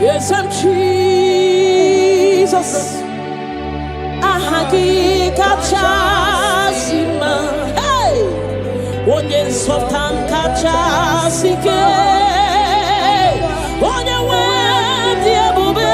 Yes, I'm Jesus. Ahagi kachasima. Hey, onye sultan kachasike. Onye wedi ebube.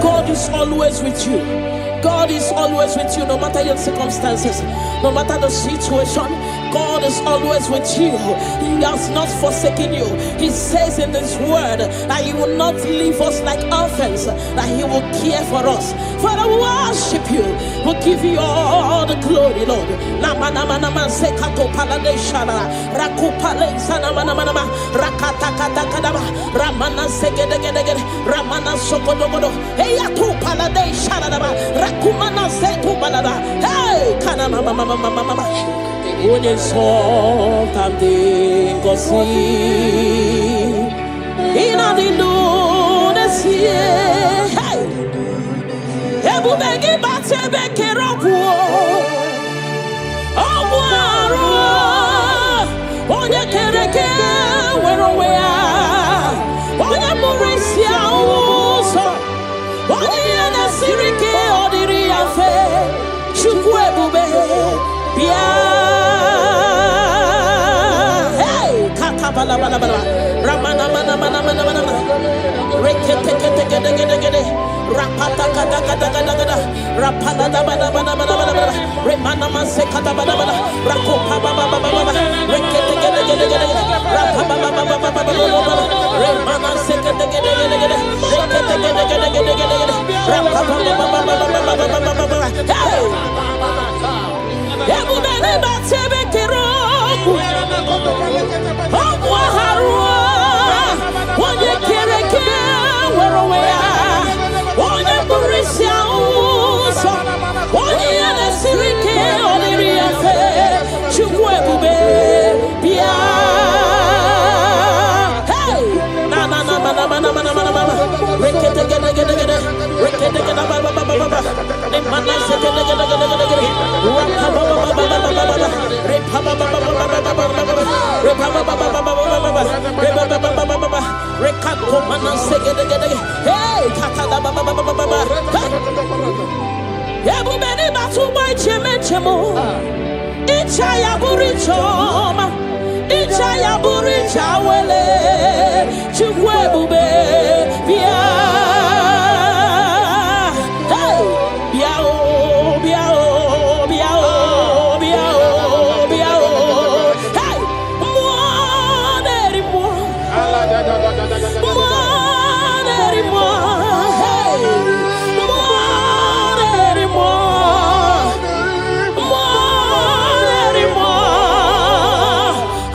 God is always with you. God is always with you, no matter your circumstances, no matter the situation. God is always with you. He has not forsaken you. He says in His word that He will not leave us like orphans, that He will care for us. Father, we worship you. We'll give you all the glory, Lord. Onye sultan dị ngozi ịnadị n'onesie ebube gị bata ebe kere ọgwụ arụ onye kere eke nwere onwe ya onye mụrụ isi ụzọ onye ihe na-esiri ike ọ dịrị ya mfe Chukwu ebube bịa Ramana mana mana mana mana rekete kete kete kete kete rapata kata kata kata kata rapata da bada bada bada bada remana manse kata bada bada rakopa baba baba baba rekete kete kete kete rapapa baba baba baba baba remana se kete kete kete kete rekete kete kete kete kete rapapa baba baba baba baba baba hey ebu bene batebe kero onye kere eke nwere onwe ya onye bụrụ isi ụzọ onye ya na-esiri ike ọ dịrị ya mfe Chukwu ebube bịa na na na mana mana mana mana mana rekete gede gede gede rekete gede ba ba ba ba ba ne mana se gede gede gede gede rapa ba ba ba ba ba ba ba repa ba ba ba ba ba ba ba repa ba ba ba ba ba ba repa ba ba ba ba ba rekako mana se gede gede hey kaka da ba ba ba ba ba ba ebu beni batu boy cheme chemo icha ya buri choma icha ya buri chawele Chukwu ebube bịa hey bịa o bịa o bịa o bịa o bịa o hey mmụọ na-eri mmụọ hey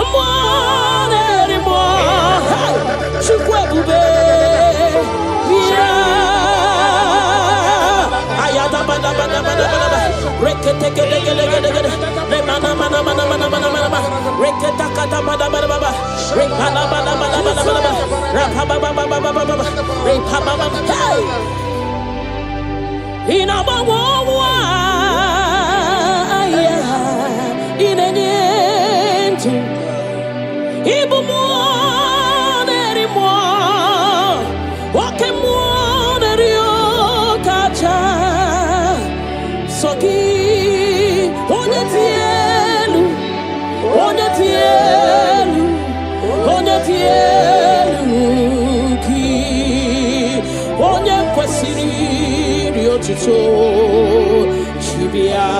mmụọ na-eri mmụọ Chukwu ebube bịa ayada bada bada bada bada rekete gede gede gede gede remana mana mana mana mana mana reketa kata bada bada bada rekana bada bada bada bada rapa baba baba baba baba repa baba hey ina bawo wa aya inenye ntu ibu mo Soki, onye tuto chibia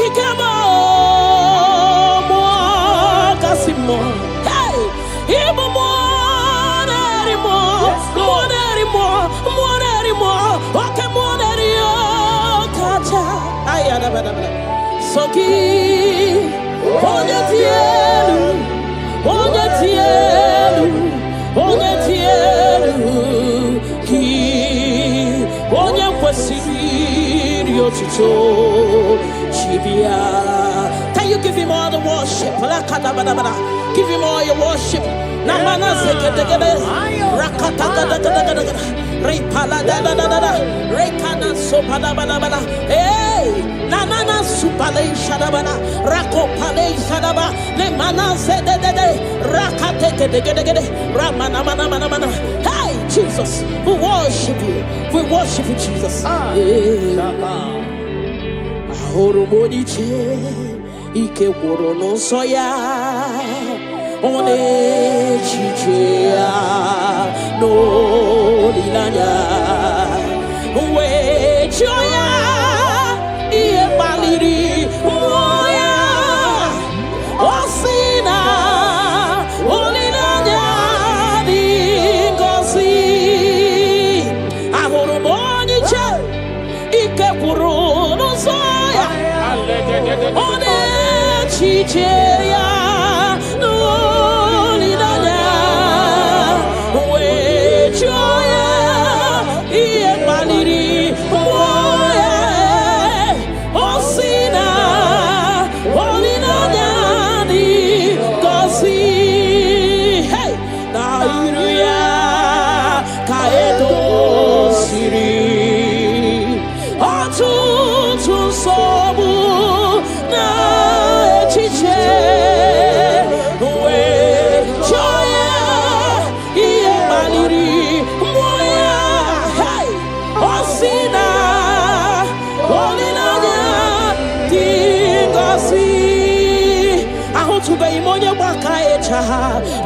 ikemo mo kasimo hey ibo mo nerimo okay mo nerio kacha ayada bada soki onye tielu ki onye kwesiri otuto chibia. Can you give him all the worship? Give him all your worship. Namana sekedegede rakata repala da rekana sopada bana hey nanana supale shadabana rakopale shadaba le mana zedede rakate kedegede ramana mana. Hey Jesus, we worship you Jesus. Ahoro moniche ike woro no soya one chichia no lilanya we joya iye baliri moya osina olilanya dingosi ahoro moniche ike woro no soya one chichia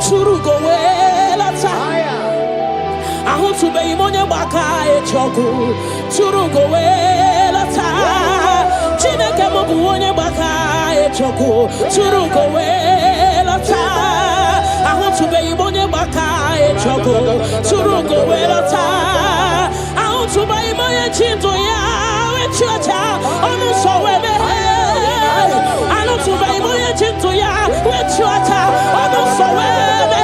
Churugo welata ahutube imonye baka echoku churugo welata chineke mobu onye baka echoku churugo welata ahutube imonye baka echoku churugo welata ahutube imonye chinto ya wechocha onu sowebe ahutube imonye chinto ya wechocha onu sowebe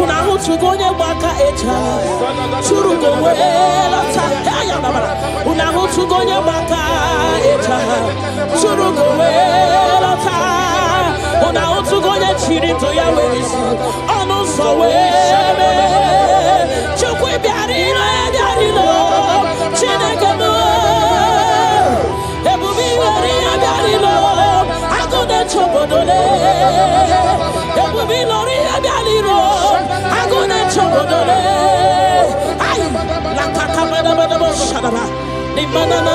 unahutugonye baka echa churugo welata unahutugonye baka echa churugo welata unahutugonye chirito ya wezi onu sowebe chukwe biarino chineke mo ebubi wari biarino agode chobodole ebubi lori biarino agode chobodole ay la kakamada shadaba ni manana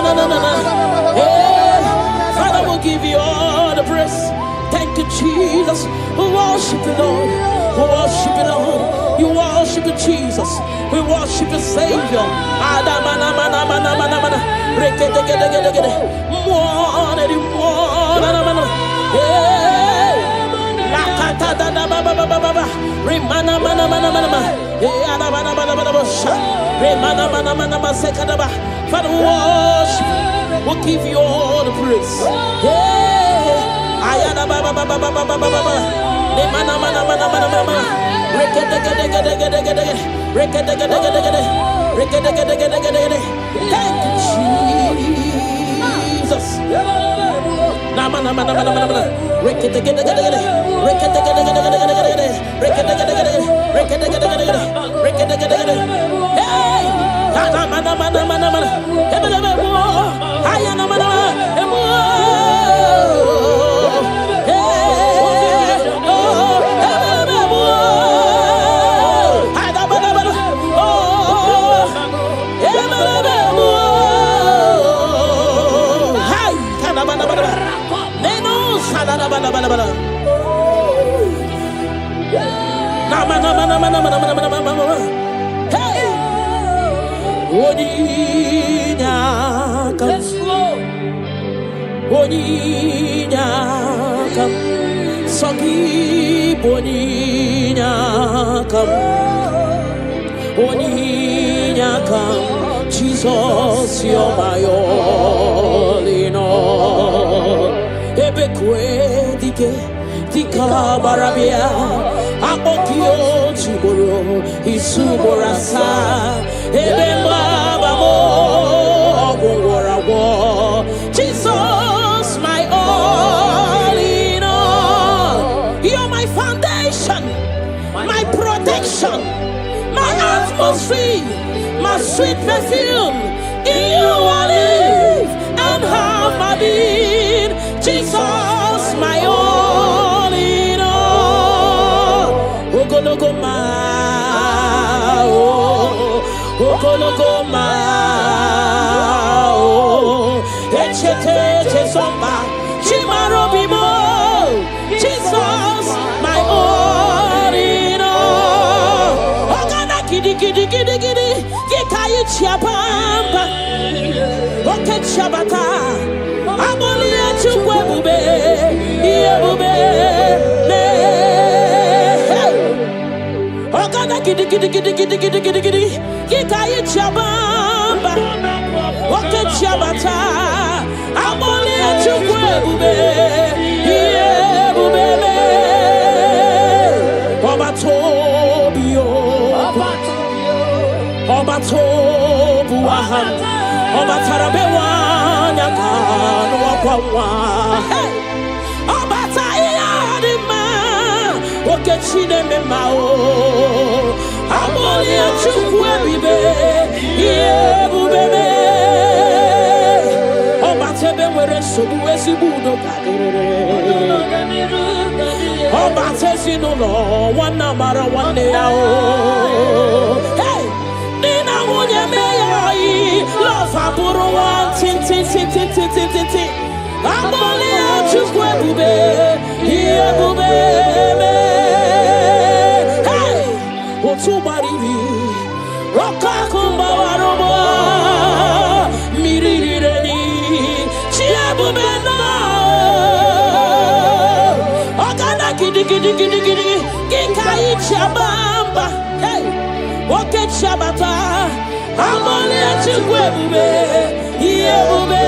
Father, we'll give you all the praise. Thank you, Jesus. We worship you, Lord. We worship you, Lord. You worship you, Jesus. We worship you, Savior. Father, we worship you. We'll give you all the praise. Ayana baba baba baba baba baba. Ne mana mana mana mana mana. Rekete gede gede gede gede. Rekete gede gede gede. Rekete gede gede gede. Thank you, Jesus. Na mana mana mana mana mana. Rekete gede gede gede. Rekete gede gede gede gede. Rekete gede gede gede. Rekete gede gede gede. Rekete gede gede. Hey! Na mana mana mana mana. Ebele mo. Ayana mana mana. Oninyakam. Yes, Lord. Oninyakam. Sogi Boninyakam. Oninyakam. Jesus, you're my all in all. Ebekwe dike dika barabia. Abokio chiboro isuborasa. Ebemba babo ogorawo. Jesus, my all in all. You're my foundation, my protection, my atmosphere, my sweet perfume. In you I live and have my being. Jesus, my all in all. Lokogoma, Lokogoma, Echete Chesomba, Chimarobimo. Jesus, my all in all. Ogana kidi kidi kidi kidi, Gikayi Chiapamba, Oke Chabata, Abolia Chukwebube, Yebube, Ogana kidi kidi kidi kidi kidi kidi kidi, Gikayi Chabamba, Oke Chabata, Abolia Chukwebube, Yebube, Obatobio, Obatobu Aham, Obatarabewa, Yakan, Wapawa, Obatayadima, Okechine Memao, Amolia Chukwebe, Yebube, Obatebe were Subuesibudo, Obatesino, one number one day. Hey! Nina Munya May, love Aburo one, tin. Amolia Chukwebe, Yebube. Hey! Otubari, Rokakumba Warobo, Mirireni, Chiabumena, Ogana Kidi, Gikai Chabamba, hey! Oke Chabata, Amolia Chukwebe, Yebube,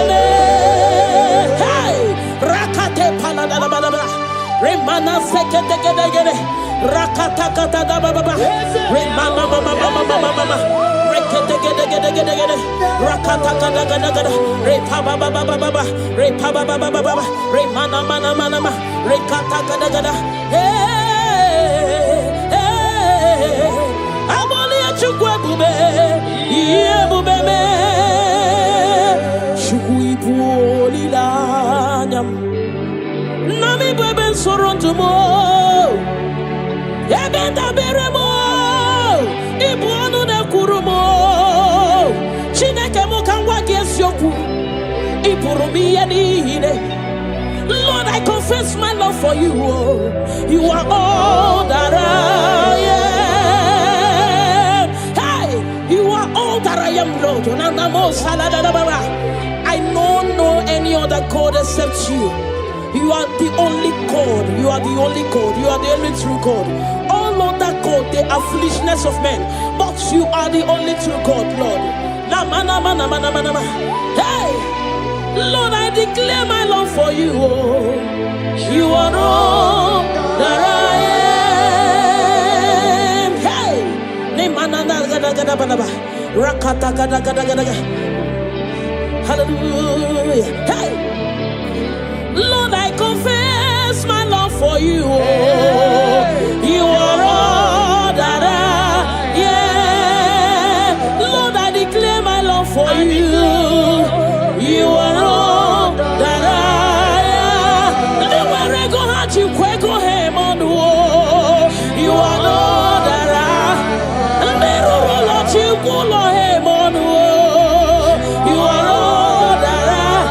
hey! Rakate Paladababa, Remana Sekete, Rakata Baba, Remana Mama, Rekete, Rakata Repaba, Remana Mana, Rekata, hey, Amolia Chukwebe, Yebube, Chukwipulilanyam, Nami Beben Sorontumo, Ebenda Beremo, Ibuanu de Kurumo, Chineke Mokangwa Gesyoku, Ipurumi Yanine. Lord, I confess my love for you. You are all that I am. Hey, you are all that I am, Lord. I don't know any other God except you. You are the only God. You are the only God. You are the only true God. All other God, they are foolishness of men. But you are the only true God, Lord. Hey, Lord, I declare my love for you. You are all that I am. Hey, hallelujah. Hey, Lord, I confess my love for you. You are all that I am. Lord, I declare my love for you. You are all that I am. Nowhere go hard you go him on the wall. You are all that I am. Never let you go him on the wall. You are all that I am.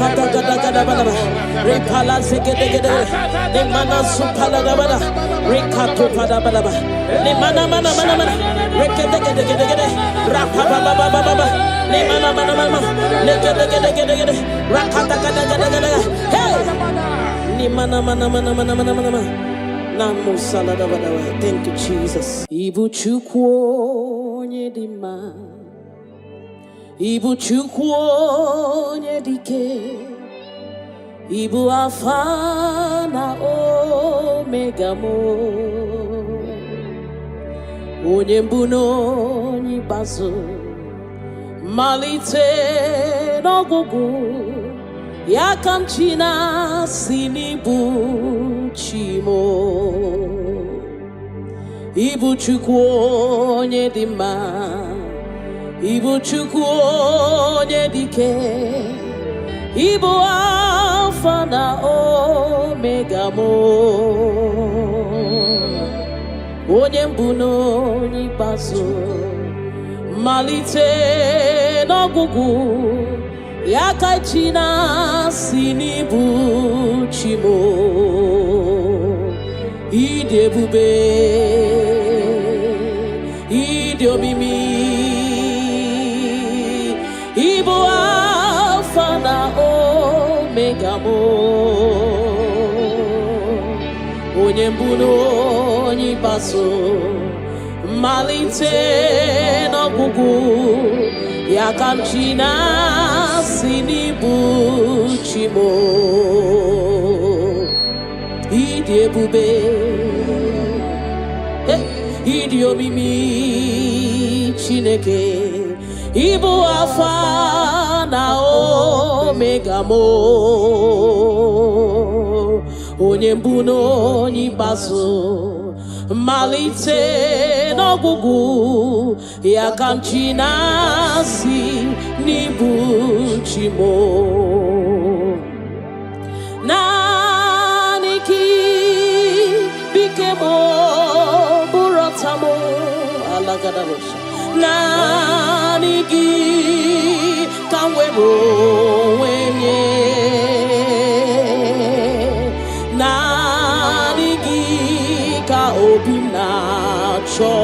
kata gada gada bada. Repala zegede gede. Ne mana supala da bada. Rekato pada bada bada. Ne mana mana mana mana. Rekede gede gede gede. Rapa baba baba baba. Ne mana mana mana. Ne gede gede gede gede. Rakata gada gada gada. Hey. Ne mana mana mana mana mana mana. Namo salada bada. Thank you, Jesus. Ibu chukwu nyedima. Ibu chukwu nyedike. Ibu Alpha na Omega mo. Onye mbụ n'onye ikpeazụ, malite n'ọgwụgwụ, ya ka m chi na-asị n'ịbụ chi mo. Ịbụ Chukwu onye dị mma, ịbụ Chukwu onye dị ike, ịbụ Alpha na Omega mo. Onye mbụ n'onye ikpeazụ, malite n'ọgwụgwụ, ya ka chi na-asị n'ịbụ chi mo. Ịdị ebube, ịdị omimi, ịbụ Alpha na Omega mo. Onye mbụ n'onye ikpeazụ, malite n'ọgwụgwụ, ya ka m chi na-asị n'ịbụ chi mo. Ịdị ebube, ịdị omimi Chineke, ịbụ Alpha na Omega mo. Onye mbụ n'onye ikpeazụ, malite n'ọgwụgwụ, ya ka m chi na-asị n'ịbụ chi mo. Naanị gị bike mo bụrụ ọta mo alagadabosha. Naanị gị ka m were onwe nye. Naanị gị ka obi m na-achọ.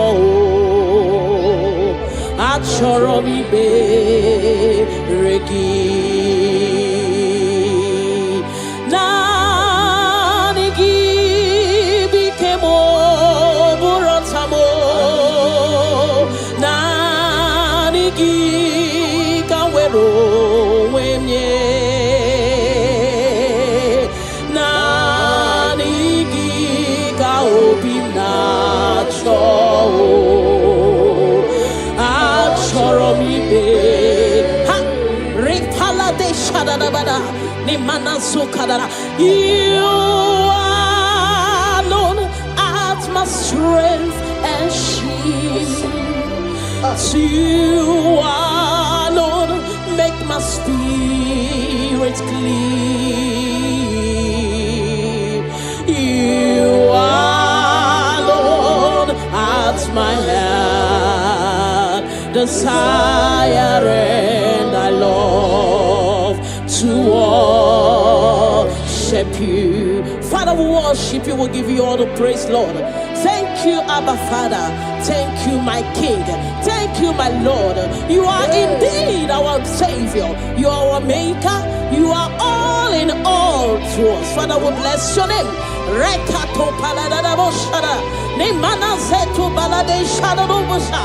Achọrọ m ikpere gị. Naanị gị bike m bụrụ ọta m. Naanị gị ka m were onwe m nye. Naanị gị ka obi m na-achọ. Achọrọ m ikpe ha repala de shadadabada ni mana sukadara. You alone art my strength and shield. You alone make my spirit clean. You alone art my heart desire, and I love to worship you. Father, we worship you. We'll give you all the praise, Lord. Thank you, Abba Father. Thank you, my King. Thank you, my Lord. You are indeed our Savior. You are our Maker. You are all in all to us. Father, we bless your name. Rekato paladadaboshada. Nemana zetu balade shadadobosha.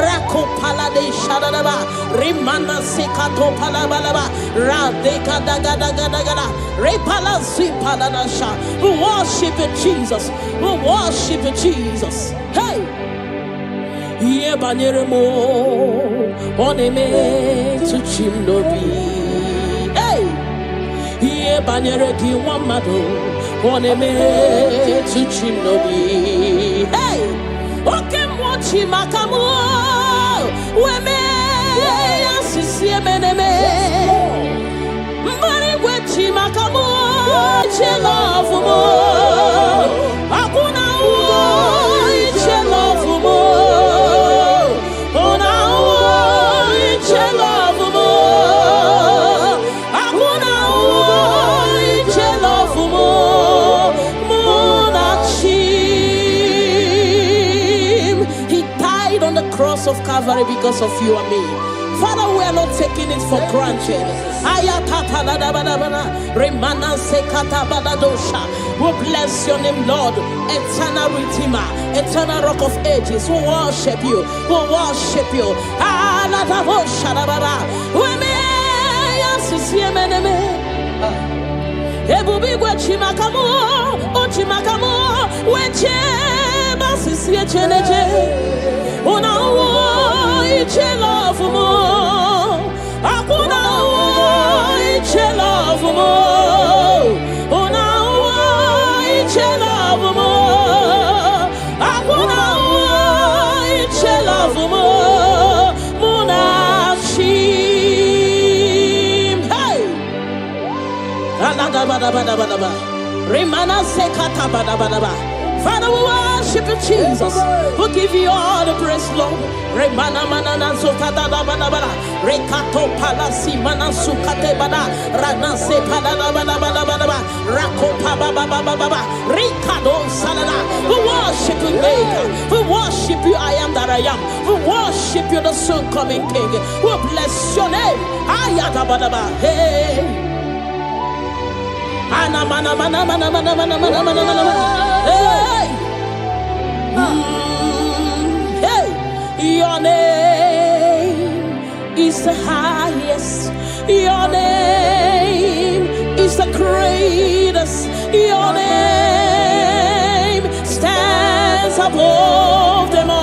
Rako palade shadadaba. Rimana sekato palabalaba. Radeka dagadagada. Repala zipaladasha. We worship you, Jesus. We worship you, Jesus. Hey! Ye banyeremo oneme tuchim nobi. Hey! Ye banyere ki wamado oneme tuchim nobi. Hey! Oke mwachi makamu weme yasisi emeneme. Mbari wechi makamu chelofu mo. Akuna uo chelofu mo. Ona uo chelofu mo. Akuna uo cross of Calvary because of you and me. Father, we are not taking it for granted. We bless your name, Lord. Eternal Redeemer, eternal Rock of Ages. We worship you. We worship you. Ebubigwe chimakamu, ochimakamu, weche basisi echeneche. Una uo iche love mo, akuna uo iche love mo. Una uo iche love mo, akuna uo iche love mo. Remana sekata bada bada ba. Father, we worship you, Jesus. We give you all the praise, Lord. Remana manana sokata bada bada. Rekato palasi mana sukate bada. Rana se bada bada bada bada. Rako pa baba baba baba. Rikado salala. We worship you, Maker. We worship you, I am that I am. We worship you, the soon coming King. We bless your name. Ayata bada ba. Hey. Hey, your name is the highest. Your name is the greatest. Your name stands above them all.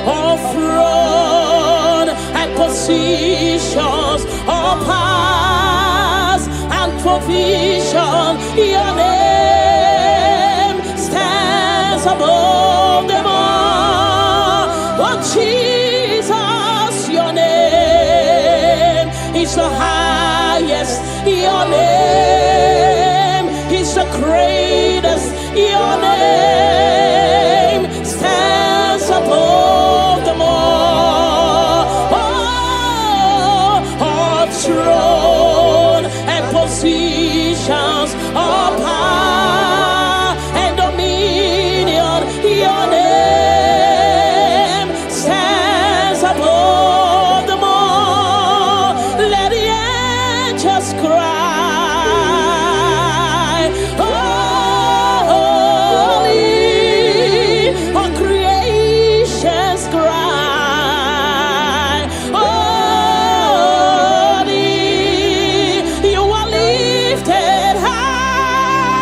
All throne and positions, all powers and provision. Your name stands above them all. Oh Jesus, your name is the highest. Your name is the greatest. Your name stands above them all. All throne and positions, all power and dominion. Your name stands above them all. Let the angels cry, holy. All creations cry, holy. You are lifted high,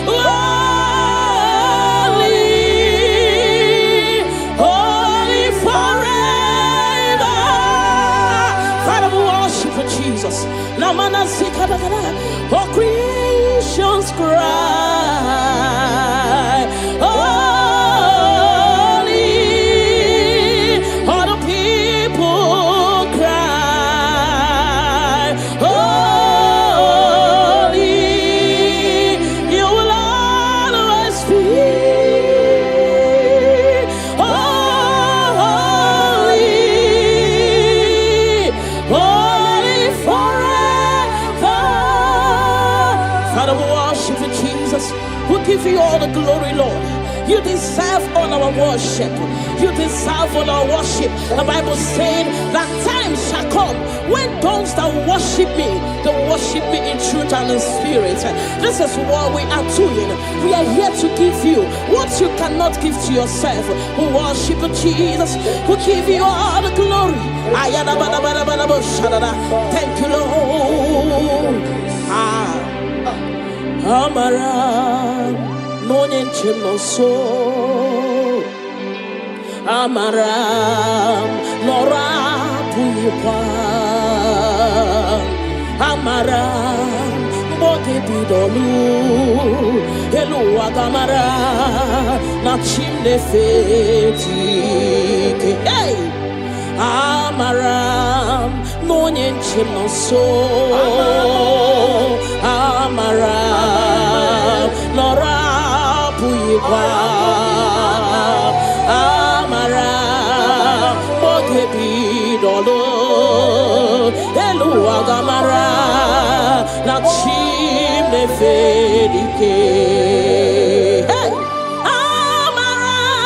holy, holy forever. Father, we worship you, Jesus. Namana sikadagada. All creations cry, holy. All the people cry, holy. You will always be holy, holy forever. Father, we worship you, Jesus. We give you all the glory, Lord. You deserve all our worship. You deserve all our worship. The Bible said that time shall come when those that worship me, they worship me in truth and in spirit. This is what we are doing. We are here to give you what you cannot give to yourself. We worship you, Jesus. We give you all the glory. Thank you, Lord. Amara, Monie Chimoso. Amara, Nora Puyupa. Amara, Bote Bidolu. Hello, Agamara, Nachimne Feti. Hey! Amaram, Monie Chimoso. Amaram, Nora Puyupa. Amaram, Bote Bidolu. Hello, Agamara, Nachimne Feti. Hey! Amaram.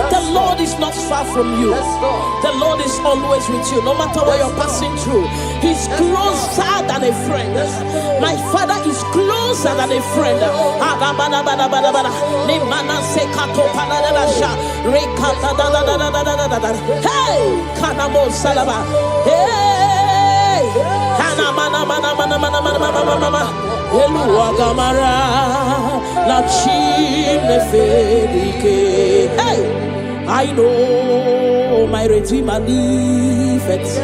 The Lord is not far from you. The Lord is always with you, no matter what you're passing through. He's closer than a friend. My Father is closer than a friend. Hey, Kanamo Salaba. Hey, Eluagamara, la chine fedike. Hey, I know my Redeemer liveth.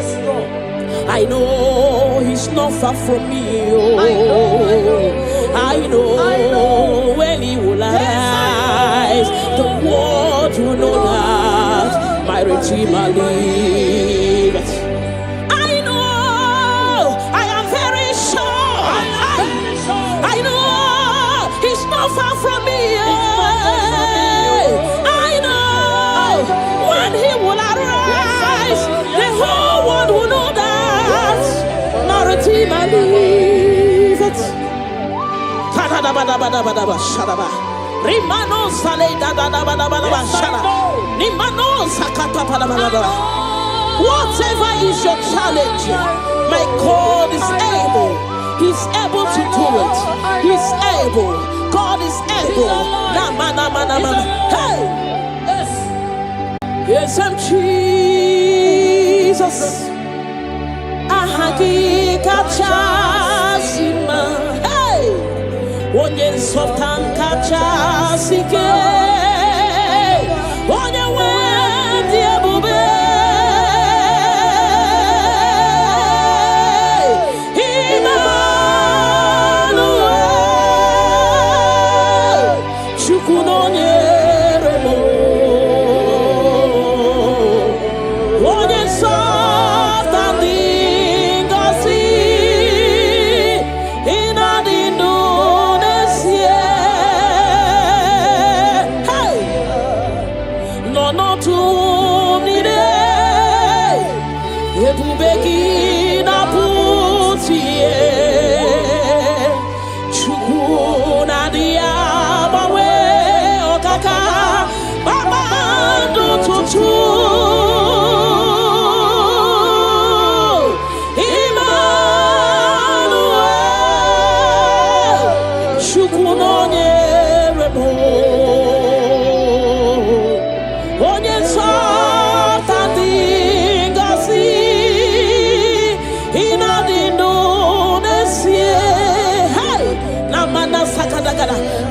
I know He's not far from me. Oh, I know when He will arise, the world will know that my Redeemer liveth. Far from me, I know when He will arise, the whole world will know that my Redeemer liveth. Whatever is your challenge, my God is able. He's able to do it. He's able. God is able. Hey! Yes, I'm Jesus. Ahagi kachasima. Hey! Onye sultan kachasike. Onye wendi ebube.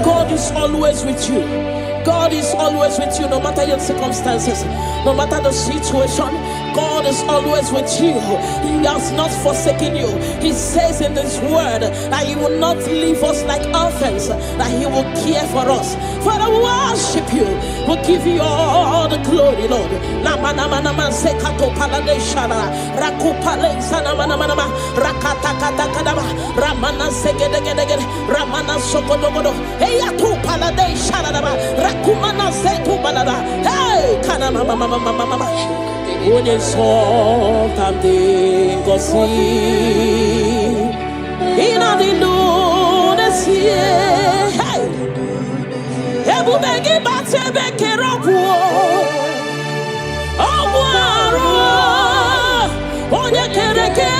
God is always with you. God is always with you, no matter your circumstances, no matter the situation. God is always with you. He has not forsaken you. He says in His word that He will not leave us like orphans, that He will care for us. Father, we worship you. We'll give you all the glory, Lord. Onye something gosi ina dindu nesie hey ebubegi batebe kerobuo obwaro onye kereke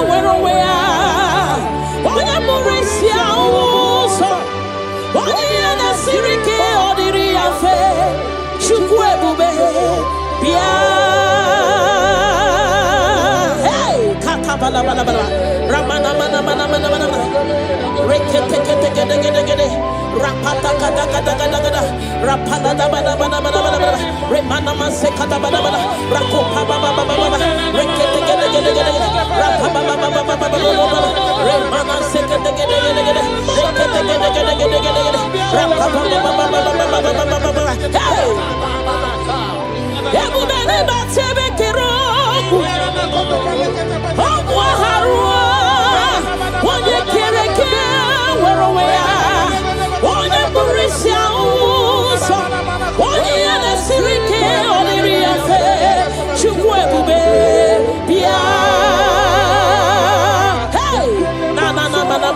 werowea onye murisia uso onye nasirike odiri afe chukwu ebube bia bala bala bala ramana mana mana mana mana rekete kete kete kete kete rapata kata kata kata kata rapala da bala bala bala bala remana mase kata bala bala rakopa baba baba baba rekete kete kete kete rapapa baba baba baba remana se kete kete kete kete rekete kete kete kete kete rapapa baba baba baba baba hey ebu bene batebe kero onye kereke werowea onye burisia uso onye yanesirike oliri afe chukwu ebube bia hey na na na na na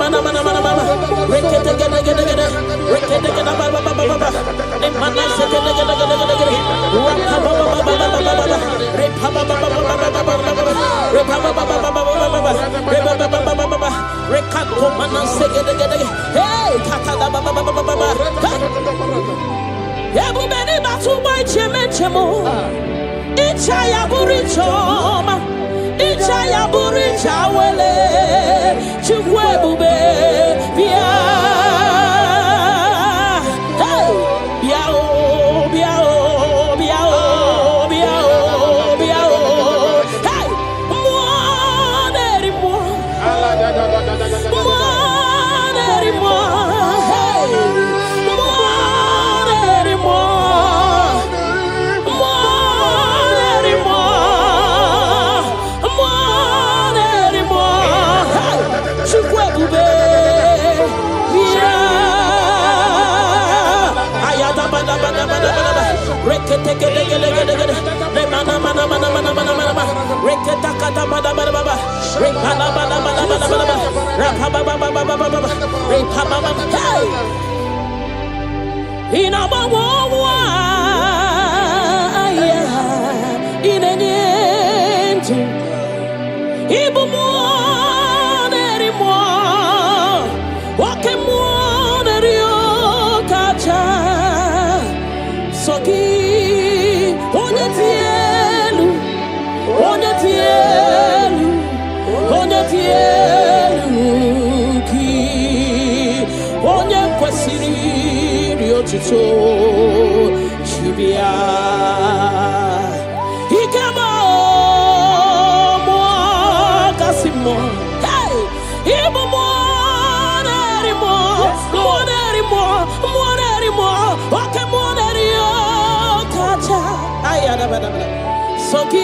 Chibia, he came Casimo, hey, even more anymore, okay, more Kacha, Soki,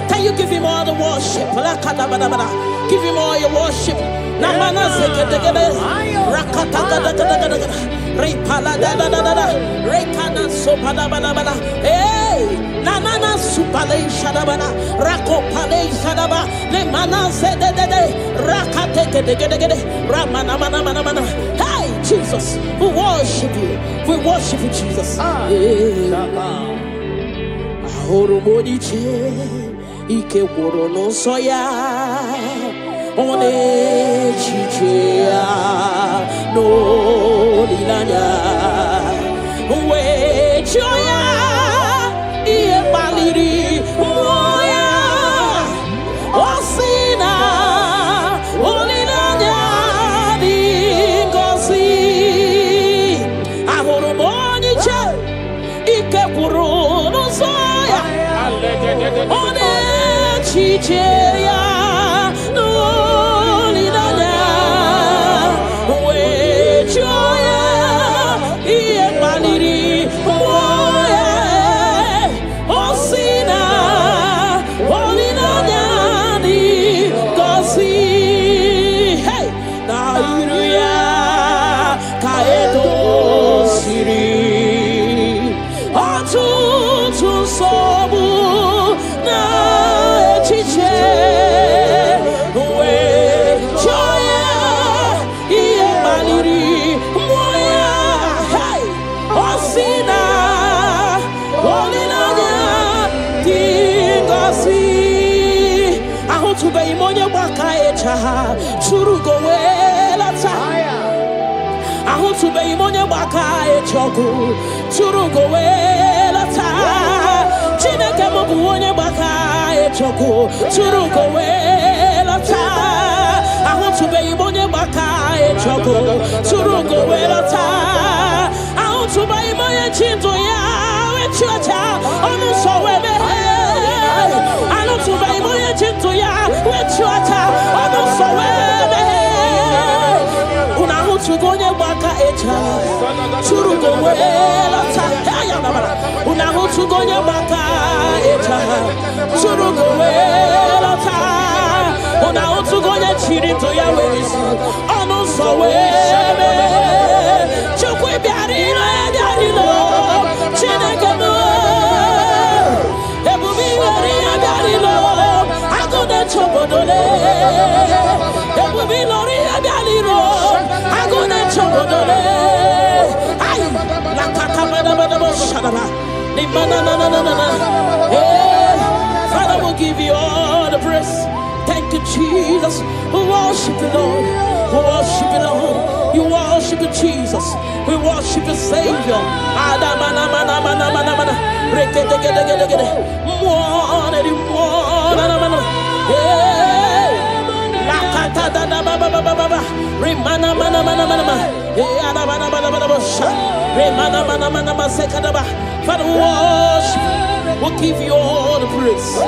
can you give him all the worship? Give him all your worship. Namana sekete rakata repala rekana sopada bala. Hey, nanana supale shadabana rakopale shadaba le mana zedede rakate gede ramana mana. Hey, Jesus, we worship you. We worship you, Jesus. Monie ike gworo no soya one chichia no lilanya we joya iye baliri moya osina olilanya dingosi Monie ike gworo no soya one chichia no lilanya we joya iye baliri moya osina olilanya di gosi hey na iruya kaedo siri otutu sobu na echiche we joya iye baliri moya hey osina olilanya dingosi ahotube imonye baka echa churugo welata ahotube imonye baka echoku churugo welata chineke mobu onye baka echoku churugo welata ahotube imonye baka echoku churugo welata ahotube imonye chinto ya wechocha onu sowebe ahotube imonye chinto ya wechocha onu sowebe una ahotube onye baka echa churugo welata una ahotube onye baka echa churugo welata una ahotube onye chirinto ya wezi onu sowebe chukwu biarilo chineke mo ebubi wari ya biarilo agode chobodole ebubi lori ya biarilo agode chobodole ay la kata bada shadaba ni mana na hey Father, will give you all the praise. Thank you, Jesus. We worship you, Lord. We worship you, Lord. You worship you, Jesus. We worship you, Savior. Father, we worship you. We'll give you all the praise.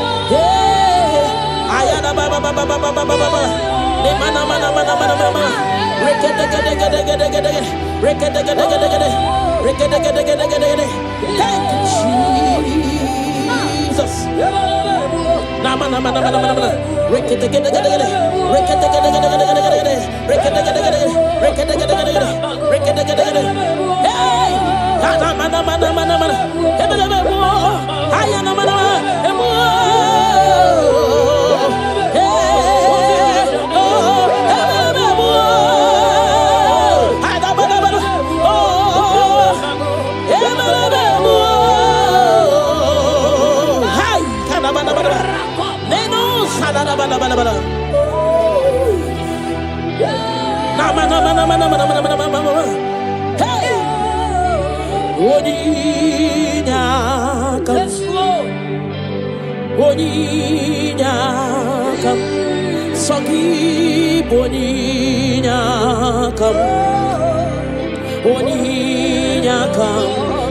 Thank you, Jesus. Nama nama nama nama nama. Rekete gede gede gede. Rekete gede gede gede gede gede. Rekete gede gede gede. Rekete gede gede gede. Rekete gede gede. Hey! Nama nama nama nama. Ebe ebe mo. Haya nama nama. Emo.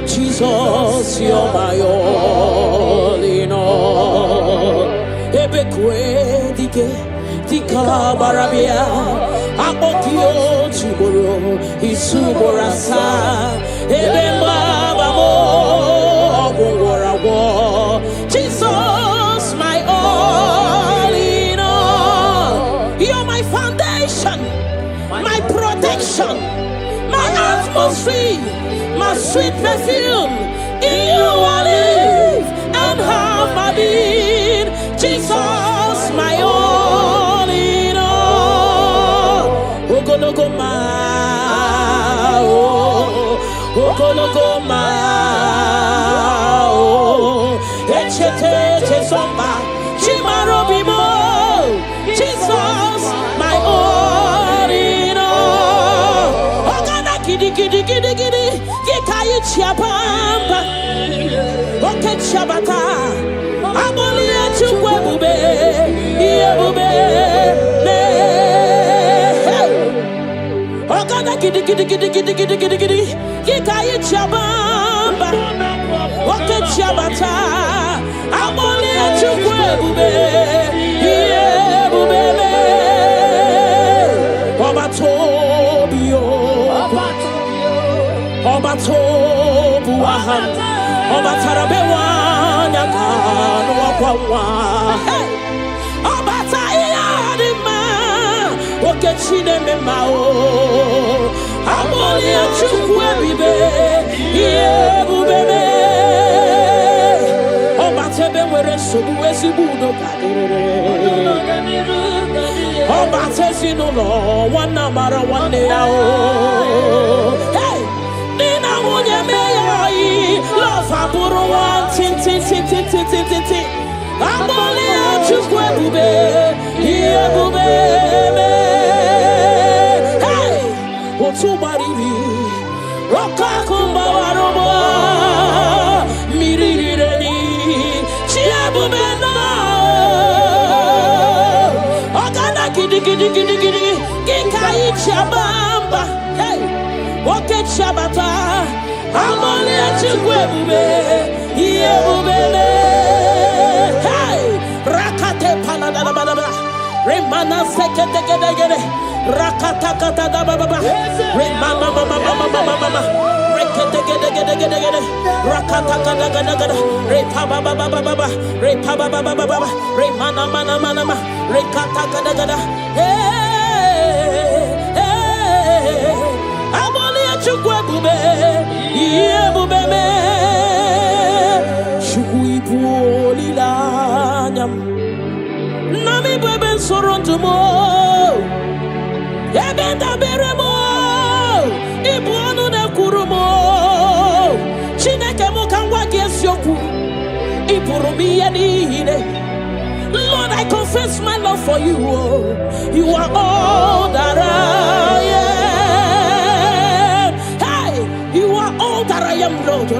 Jesus, you're my all in all. Ebekwe dike dika barabia akokio chiboro isuborasa ebemba bamo ogworawo. Jesus, my all in all. You're my foundation, my protection, my atmosphere, my sweet perfume. In you I live and have my being. Jesus, my all in all. Lokogoma, oh, Lokogoma, oh, Echete Chesomba, Chimarobimo. Jesus, my all in all. Ogana kidi kidi kidi kidi, Gikayi Chiabamba, Oke Chabata, Amolia Chukwe, Yebube, Ogana kidi kidi kidi kidi kidi kidi kidi, Gikayi Chiabamba, Oke Chabata, Amolia Chukwe, Yebube, Obatobio, Obatobuahan, Obatarabewa, Yakano Wakwa, Obatayadima, Okechine Memao, Amolia Chukwebibe, Yebube, Obatebe were Subuesibudo, Obatesino, one number one day. Hey! Nina Munya May, love Aburo one, tin. Amolia Chukwe, here Bube. Hey! Otu Baribi, Rokakumba Waroba, Miri Reni, Chiabubena. Ogana Gidi Gidi Gidi Gidi, Gikai Chabamba. Hey! Oke Chabata, Amolia Chukwe, Yebube. Hey! Rakate Paladababa, Remana Sekete, Rakata Baba, Remama Mama, Rekete, Rakata, Repaba, Remana Mana, Rekata, hey, Amolia Chukwe, Yebube, Chukui Lilanyam. Nami beben sorontumo, ebenda beremo, ibuanu ne kurumo, chineke mukangwa gesyoku, ipurumi yenine. Lord, I confess my love for you. You are all that I am. Hey, you are all that I am, Lord.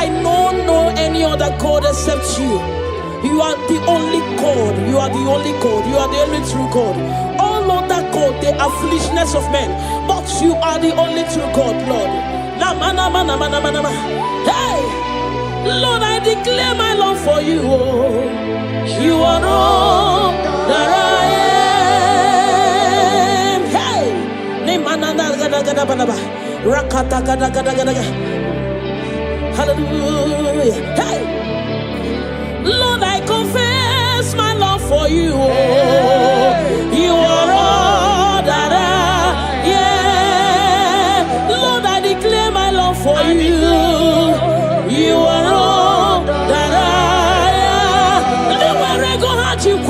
I don't know any other God except you. You are the only God. You are the only God. You are the only true God. All other God, they are foolishness of men. But you are the only true God, Lord. Hey! Lord, I declare my love for you. You are all that I am. Hey! Hallelujah. Hey! Lord,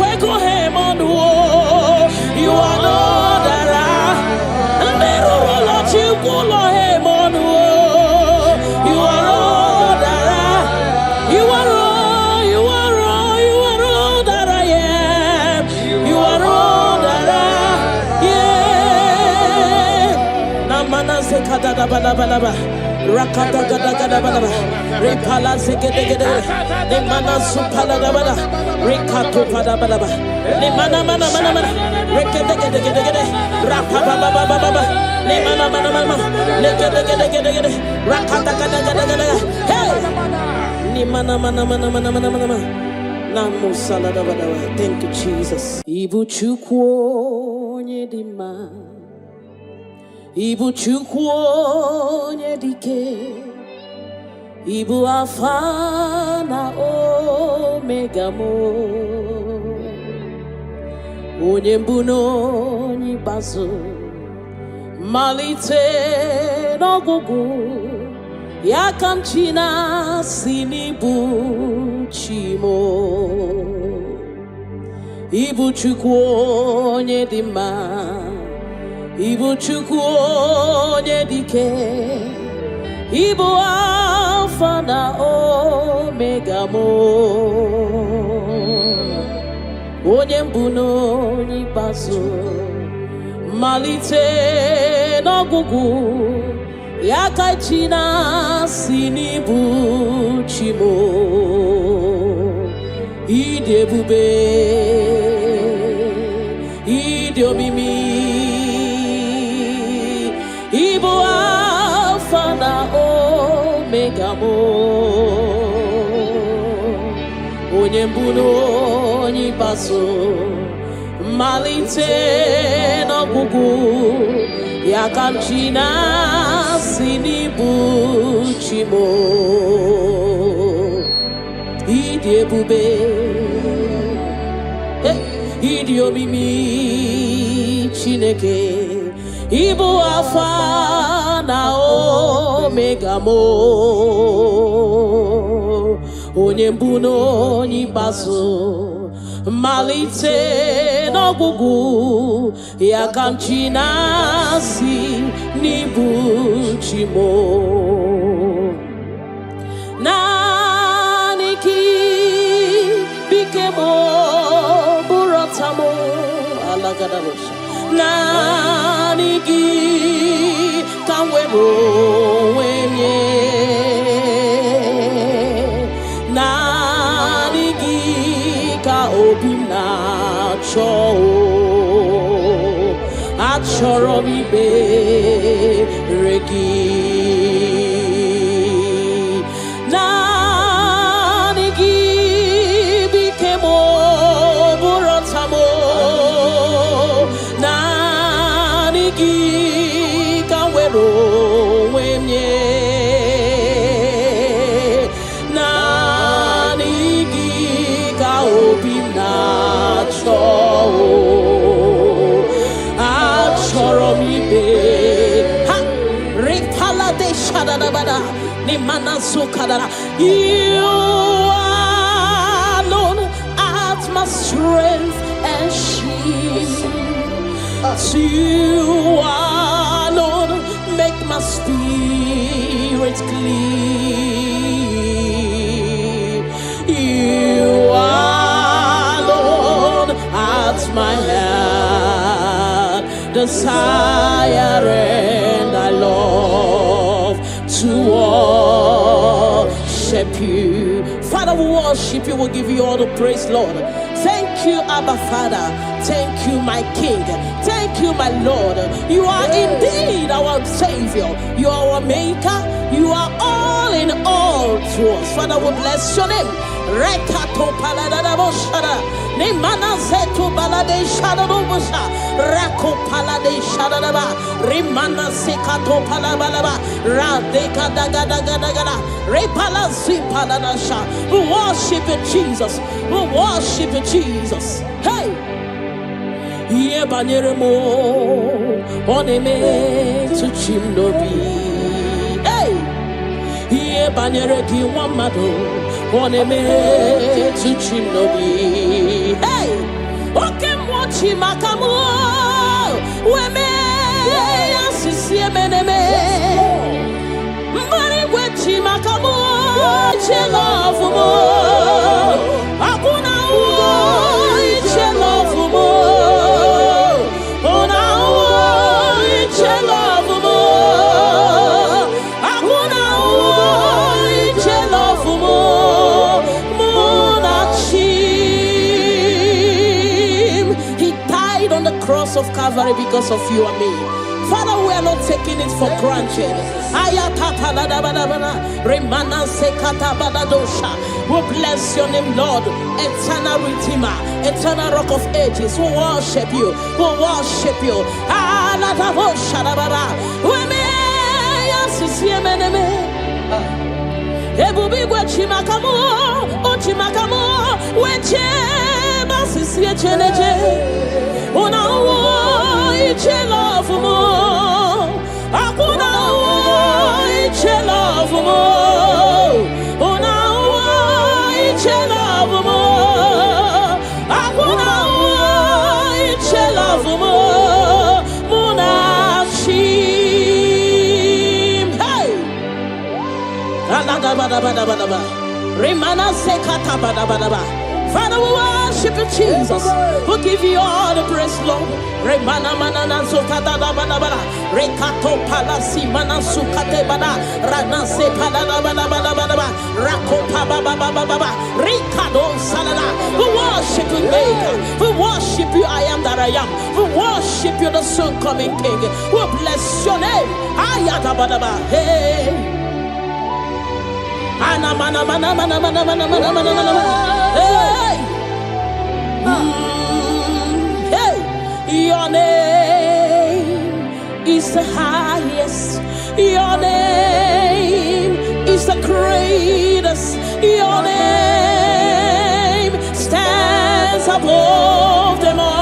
Kweko Hemonu, you are Lord Ara, and Meru Lord Chikulo Hemonu, you are Lord Ara, you are all, you are all, you are all that I am, you are all that I, yeah. Namana Sekada Balaba. Rakata gada gada bada, repala segede gede, ne mana supala da bada, rekato pada bada bada, ne mana mana mana mana, rekede gede gede gede, rapa baba baba baba, ne mana mana mana, ne gede gede gede gede, rakata gada gada gada, hey, ne mana mana mana mana mana mana, namu salada bada bada. Thank you Jesus. Ibu chukwo nyedima. Ibu chukwu onye dike, Ibu Alpha na Omega mo, onye mbụ na onye ikpeazụ, malite n'ọgwụgwụ, ya ka m chi na-asị n'ịbụ chi mo. Ibu chukwu onye dị mma, Ibu chukwu onye dike, Ibu Alpha na Omega mo, onye mbụ na onye ikpeazụ, malite n'ọgwụgwụ, ya ka chi na-asị n'ịbụ chi mo. Ịdị ebube, ịdị omimi, Ibu Alpha na Omega mo, onye mbụ na onye ikpeazụ, malite n'ọgwụgwụ, ya ka m chi na-asị n'ịbụ chi mo. Ịdị ebube, ịdị omimi Chineke, Ibu Alpha na Omega mo, onye mbụ na onye ikpeazụ, malite n'ọgwụgwụ, ya ka m chi na-asị n'ịbụ chi mo. Naanị gị bike mo, bụrụ ọta mo, alagadabosha. Naanị gị ka m were onwe m nye, naanị gị ka obi m na-achọ, achọrọ m ikpere gị. Naanị gị bike m, bụrụ ọta m, naanị gị ka m were onwe m nye, naanị gị ka obi m na-achọ, achọrọ m ibe ha ripala de shadadabada ni mana sukadara. You alone art my strength and shield. You alone make my spirit clean. You alone art my heart desire, and I love to worship you. Father, we worship you, we give you all the praise, Lord. Thank you, Abba Father. Thank you, my King. Thank you, my Lord. You are indeed our Savior. You are our Maker. You are all in all to us. Father, we bless your name. Rekato paladadaboshara. Nemana zetu balade shadadobosha. Rako palade shadadaba. Rimana sekato palabalaba. Radeka dagadagada. Repala zipaladasha. We worship you, Jesus. We worship you, Jesus. Hey! Ye banyere mo oneme to chimnobi. Hey, ye banyere ki wamado Oneme Tuchinobi. Hey! Okay, Mochi Makamo. Weme Asisi Meneme. Mari Wechi Makamo. Chelofumo. Akuna wo Chelofumo. Ona wo Chelofumo. Akuna wo Chelofumo. Cross of Calvary because of you and me. Father, we are not taking it for granted. We bless your name, Lord. Eternal Redeemer, eternal Rock of Ages. We worship you. We worship you. Una wo iche love mo, akuna wo iche love mo. Una wo iche love mo, akuna wo iche love mo. Muna chim, hey. Alada bada bada bada ba, remana sekata bada bada ba. Father, we worship you, Jesus. We give you all the praise, Lord. Remana manana sokata da bana bana. Rekato palasi mana sukate bana. Rana se bana bana bana bana bana. Rako pa ba ba ba ba ba ba. Rikado salada. We worship you, Maker. We worship you, I am that I am. We worship you, the soon coming King. We bless your name. Ayata bana ba. Hey. Ana mana mana mana mana mana mana mana mana. Hey, hey, your name is the highest. Your name is the greatest. Your name stands above them all.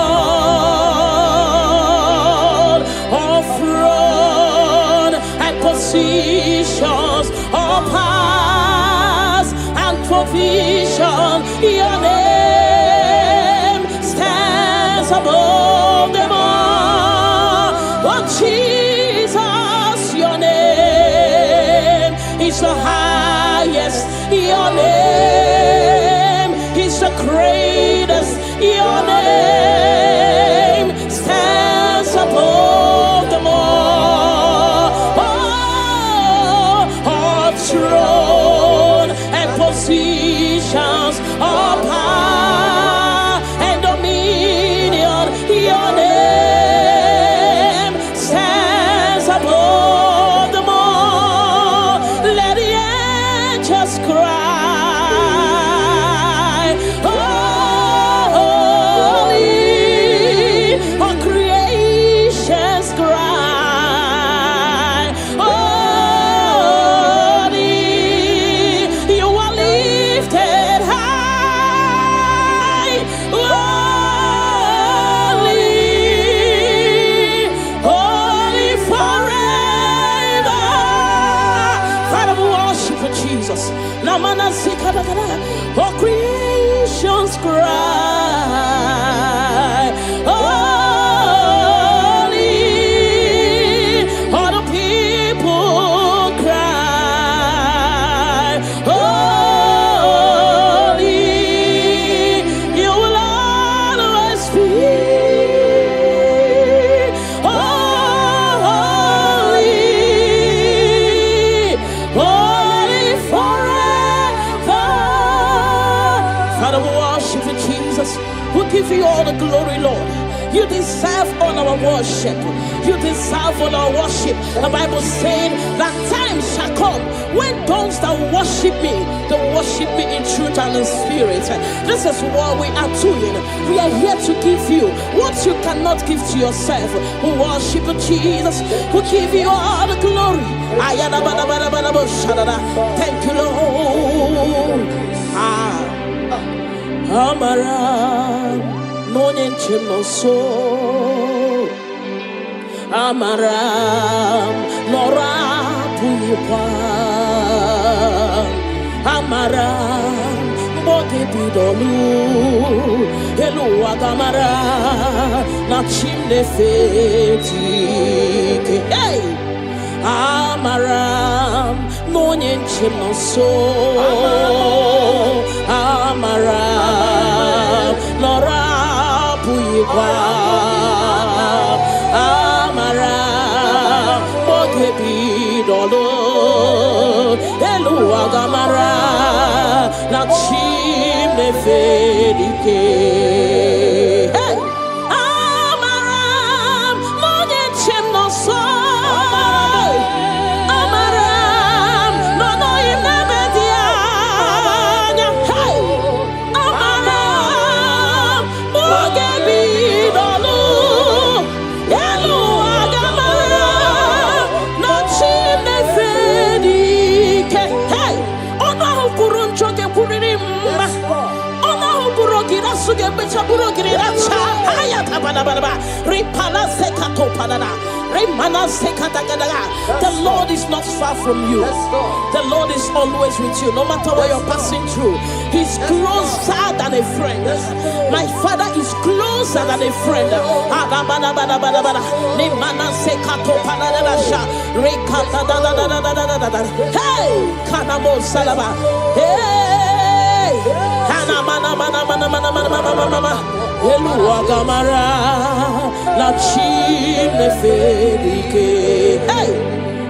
All throne and positions, all powers and provision. Your name stands above them all. Oh Jesus, your name is the highest. Your name is the greatest. Your name stands above them all. Oh, all throne and positions, all power and dominion. Your name stands above them all. Let the angels cry, holy. All creations cry, holy. You are lifted high, holy, holy forever. Father, we worship you, Jesus. Namana sikadakada. All creations cry, holy. All the people cry, holy. You will always be holy, holy forever. Father, we worship you, Jesus. We give you all the glory, Lord. You deserve all our worship. You deserve all our worship. The Bible saying that time shall come when those that worship me, they worship me in truth and in spirit. This is what we are doing. We are here to give you what you cannot give to yourself. We worship you, Jesus. We give you all the glory. Thank you, Lord. Amara no so. Amara nora puipa. Amara Moge bidolu Elu agamara Na chimne feti Hey Amaram no nyenchim no so Amaram no rapu yikwa Amaram moge bidolo Elu agamara na chimne fedike Hey Amaram no nyenchim no so The Lord is not far from you. The Lord is always with you, no matter what you're passing through. He's closer than a friend. My Father is closer than a friend. Hey, Kanamo Salaba. Hey, Elua Gamara, La Chine Fedike. Hey,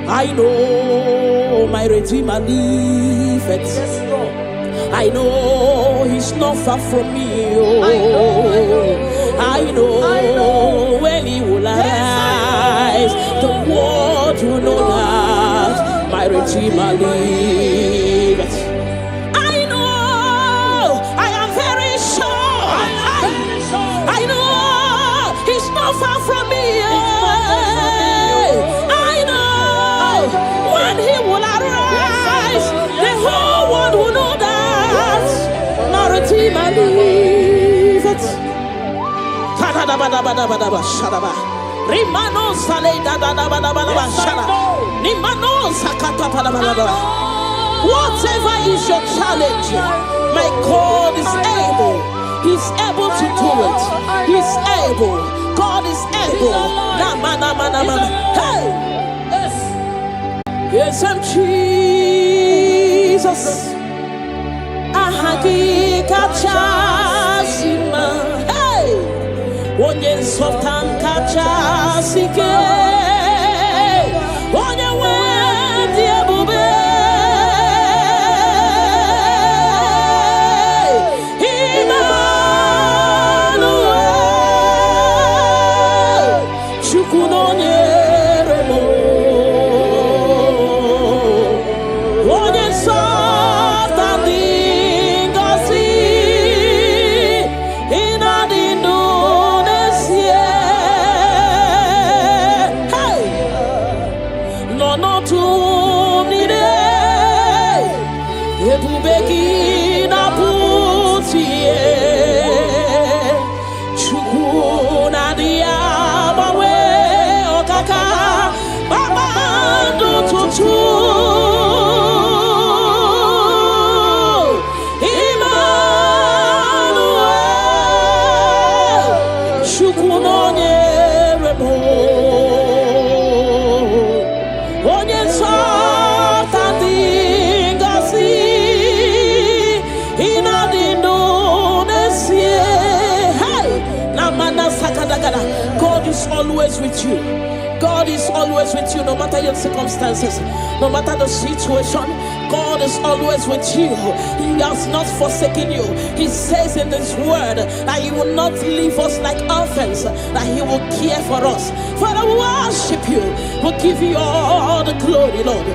I know my Redeemer liveth. I know He's not far from me. Oh, I know when He will arise, the world will know that my Redeemer liveth. Far from me, I know when He will arise, the whole world will know that my Redeemer liveth. Whatever is your challenge, my God is able. He's able to do it. He's able. God is able. Hey! Yes, I'm Jesus. Ahagi kachasima. Hey! Onye softan kachasike. Onye wendi ebube. God is always with you. God is always with you, no matter your circumstances, no matter the situation. God is always with you. He has not forsaken you. He says in His word that He will not leave us like orphans, that He will care for us. Father, we worship you. We'll give you all the glory, Lord.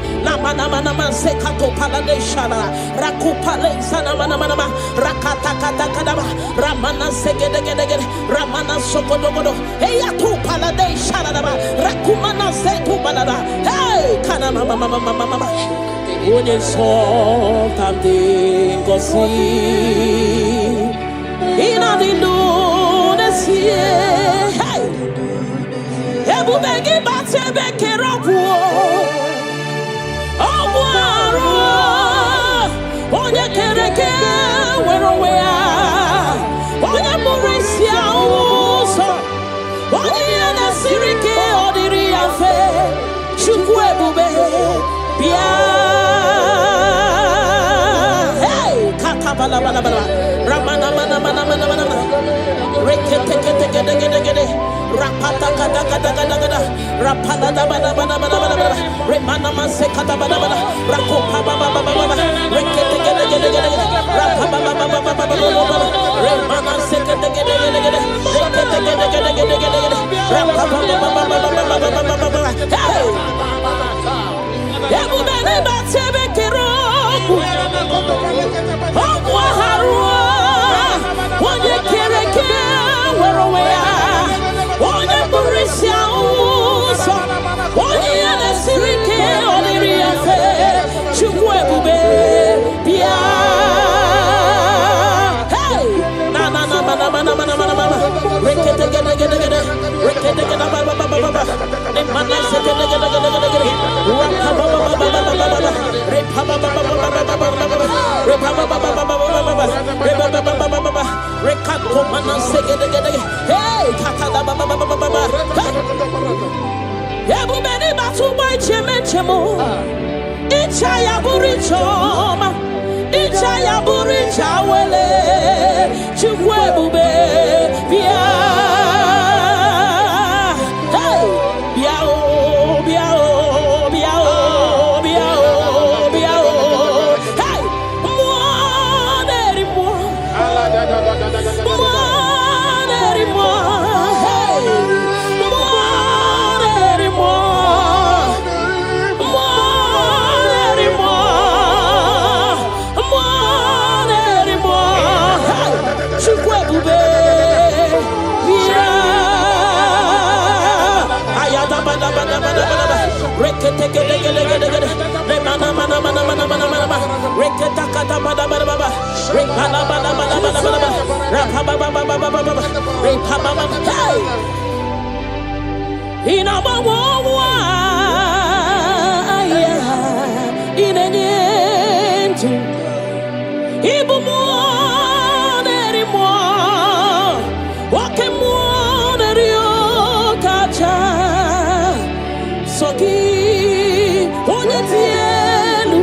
Onye something gosi ina di lunesie hey ebu begi bate bekerapu obuaro Ramana mana mana mana mana. Rekete kete kete kete kete. Rapata kata kata kata kata. Rapala da bana bana bana bana. Remana manse kata bana bana. Rakopa baba baba baba. Rekete kete kete kete. Rapa baba baba baba baba. Remana se kete kete kete kete. Rekete kete kete kete kete. Rapa baba baba baba baba baba. Hey! Ebu bene batebe kero. Omwa harua. Onye kere kere weroya. Onye burisia uso. Onye yane sirike oniri afe. Chukwe bube bia. Hey! Na na na na na na na na na. Rekete gede gede gede. Rekete gede ba ba ba ba ba. Ne mana se gede gede gede gede. Rapa ba ba ba ba ba ba. Repa ba ba ba ba ba ba ba. Repa ba ba ba ba ba ba. Repa ba ba ba ba ba. Rekato mana se gede gede. Hey! Kaka da ba ba ba ba ba. Ebu beni batu boy cheme chemo. Icha ya buri choma. Icha ya buri chawele. Chukwe bube bia. Hey! Bia o bia o bia o bia o bia o. Hey! Mo neri mo. Mo neri mo. Hey! Mo neri mo. Mo neri mo. Mo neri mo. Hey! Chukwe bube bia. Ayada bada bada bada bada. Rekete gede gede gede gede. Le mana mana mana mana mana mana. Rekete kata bada bada bada. Rekala bada bada bada bada. Rapa baba baba baba baba. Repa baba. Hey! Ina bawa aya ina nyentu. Ibu mo neri mo. Wake mo neri o kacha. Soki onye tielu.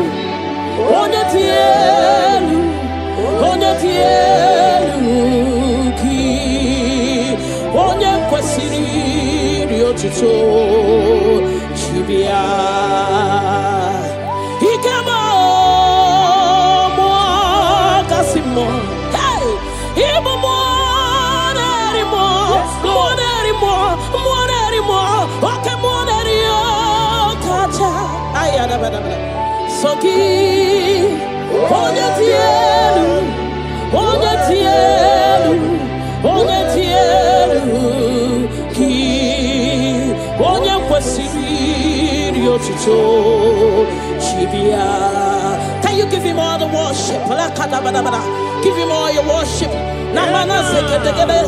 Onye tielu. Onye tielu ki. Onye kwesiri riotuto chibia. Ikemo mo kasimo. Hey! Ibu mo neri mo. Mo neri mo. Mo neri mo. Oke mo neri o kacha. Ayada bada bada. Soki onye tielu. Onye tielu. Onye tielu ki. Onye kwesiri otuto chibia. Can you give him all the worship? Give him all your worship. Namana sekedegede.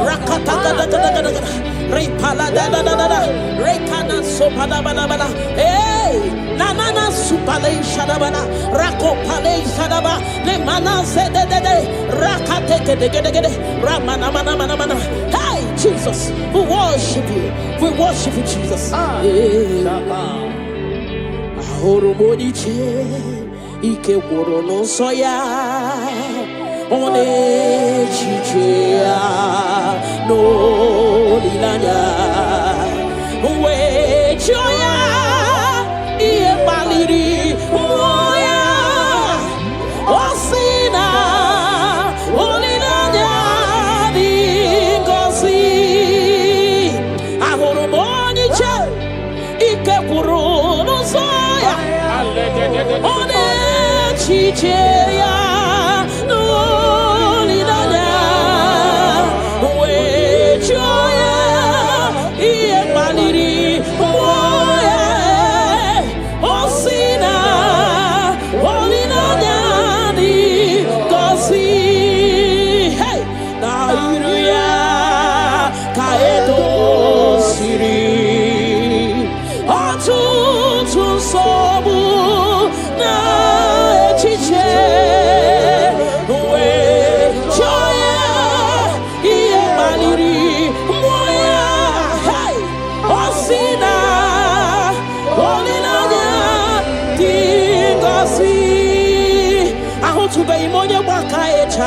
Rakata gada gada gada gada. Repala da da da da da. Rekana sopada bada bada. Hey! Nanana supale shadabana. Rako pale shadaba. Le mana sedede. Rakate gede gede gede. Ramana mana mana mana. Hey! Jesus, we worship you. We worship you, Jesus. Ahoromoni che. Ike woro no soya. One chichea no lilanya we joya iye baliri moya osina olilanya dingosi ahoromoni che ike woro no soya one chichea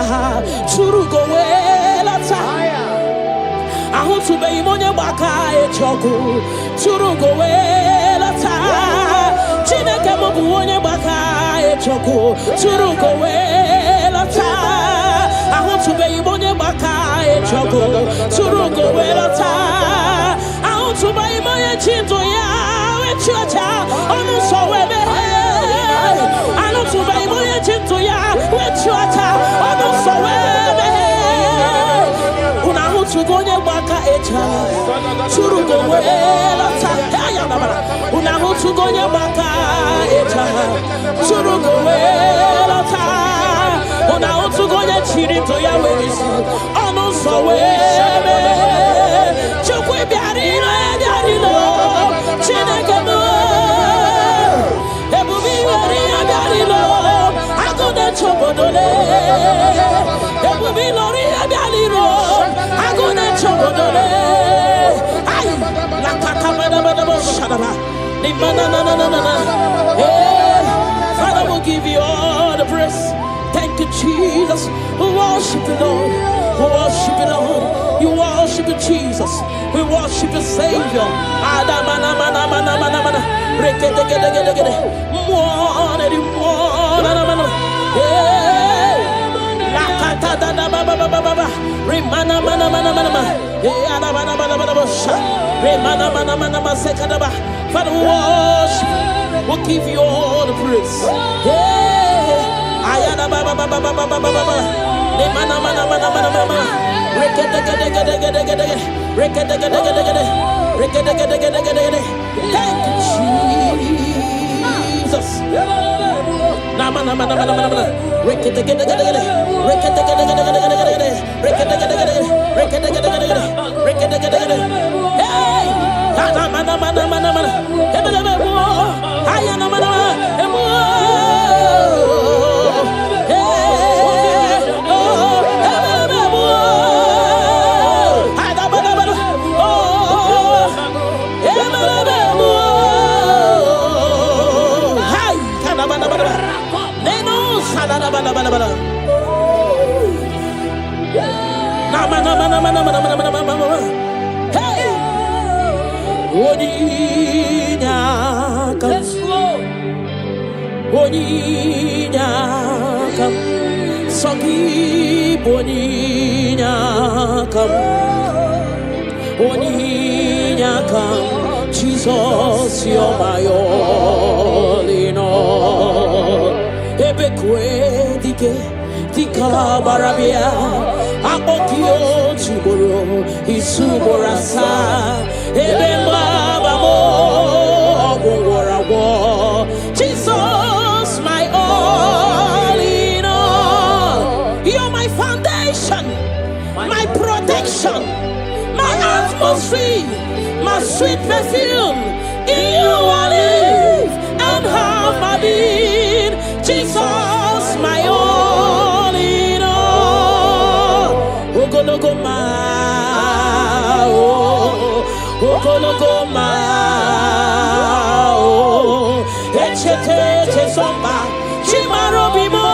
Turugo welata. Ahutu be imonye baka echoku. Turugo welata. Chineke mobu onye baka echoku. Turugo welata. Ahutu be imonye baka echoku. Turugo welata. Ahutu be imonye chinto ya wechocha. Onu so webe. Ahutu be imonye chinto ya wechocha. Onu so webe. Unahutu gonye baka echa. Turugo welata. Unahutu gonye baka echa. Turugo welata. Unahutu gonye chirito ya wezi. Onu so webe. Chukwe biarilo ya biarilo. Chineke mo. Ebubi wari ya biarilo. Agode chobodole. Ebubi lori ya biarilo. Agode chobodole. Ay, la kaka bada bada bo shadaba. Ni mana na na na na na. Hey, Father will give you all the praise. Thank you, Jesus. We worship you, Lord. We worship you, Lord. You worship you, Jesus. We worship you, Savior. Adamana mana mana mana mana. Rekete gede gede gede. Mwana di mwana mana. Hey, la kata da da ba ba ba ba ba ba. Remana mana mana mana mana. Hey, adamana mana mana mana. Remana mana mana mana sekada ba. Father, we worship. We'll give you all the praise. Hey, ayana ba ba ba ba ba ba ba ba ba. Remana mana mana mana mana. Rekete gede gede gede gede gede. Rekete gede gede gede. Rekete gede gede gede gede. Thank you, Jesus. Nama nama nama nama nama. Rekete gede gede gede. Rekete gede gede gede gede gede. Rekete gede gede gede. Rekete gede gede gede. Rekete gede gede. Hey, nama nama nama nama. Ebe ebe mo. Aya nama nama. Emo. Oninyakam Sogi Boninyakam Oninyakam Jesus, you're my all in all. Ebekwe dike dika barabia akokio chiboro isuborasa ebemba babo ogwarawo. Jesus, my all in all. You're my foundation, my protection, my atmosphere, my sweet perfume. In you I live and have my being. Jesus, my all in all. Lokogoma, oh, Lokogoma, oh, Echete Chesomba, Chimarobimo.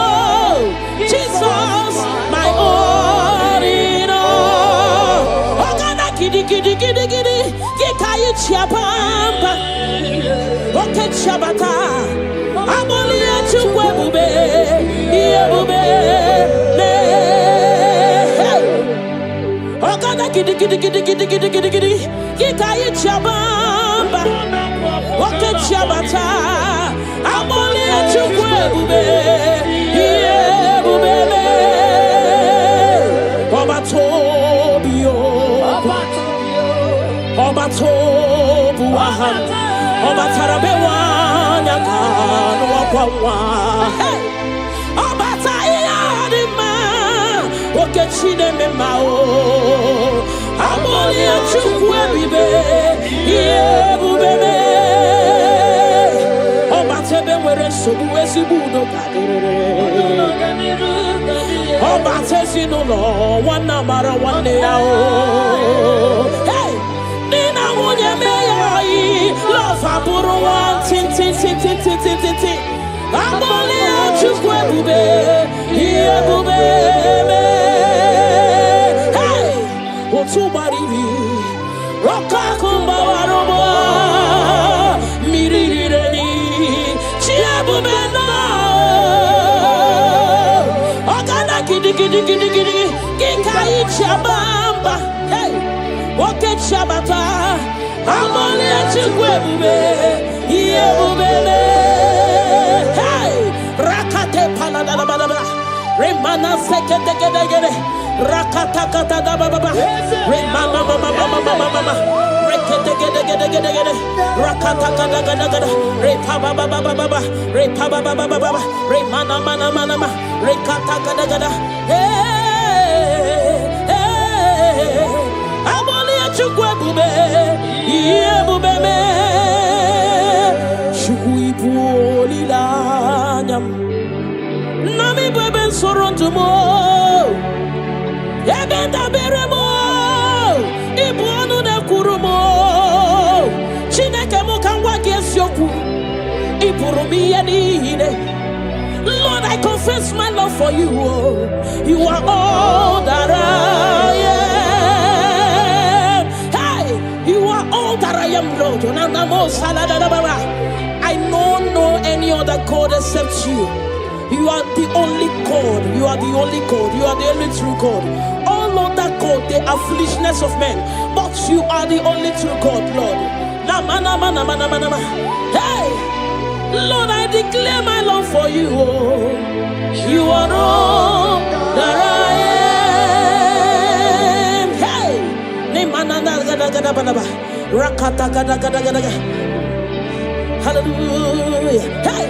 Jesus, my all in all. Ogana kidi kidi kidi kidi, kikayi chiapamba, oke chabata, aboli echukwe bube, iye bube, le. Ogana kidi kidi kidi kidi kidi kidi kidi, kikayi chiapamba, oke chabata, aboli echukwe bube, iye bube le. Obatobio, Obatobu aham, Obatarabewa nyakano wakwawa. Hey, Obatayadima, Okechine memao, Amoli achukwe bibe, Yebubebe, Obatebe were sobu esibuno kadere. Obatesi no lo, wana mara wane yao. Hey, Nina wunye meyai, love aburu wan tin tin tin tin tin tin tin tin. Amoli achukwe bube, iye bube. Roka kumba warobo mirireni chiabu bena ogana kidi kinkai chabamba hey oke chabata amole chigwebube yebubele hey rakate palada baba remana sekete rakata kata baba remana mama rekete gede rakata kata repa baba repa baba remana mana rekata kata hey amole chugwebube yebubeme chuguipolilanyam nami bebe sorontumo ebenda beremo ibuonu na kurumo chineke mukangwa gesioku iburumi yanine. Lord, I confess my love for you. You are all that I am. Hey, you are all that I am, Lord. I don't know any other God except you. You are the only God. You are the only God. You are the only true God. All other God, they are foolishness of men. But you are the only true God, Lord. Hey, Lord, I declare my love for you. You are all that I am. Hey, hallelujah. Hey,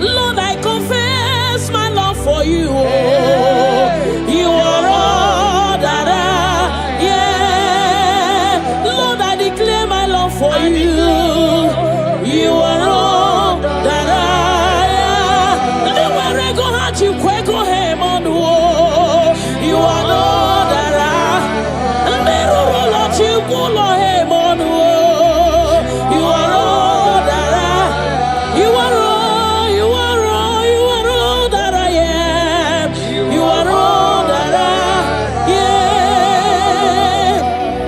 Lord, I confess my love for you. You are all that I am. Lord, I declare my love for you. You are all that I am. You are all that I am. You are all that I am. You are all that I am. You are all that I am.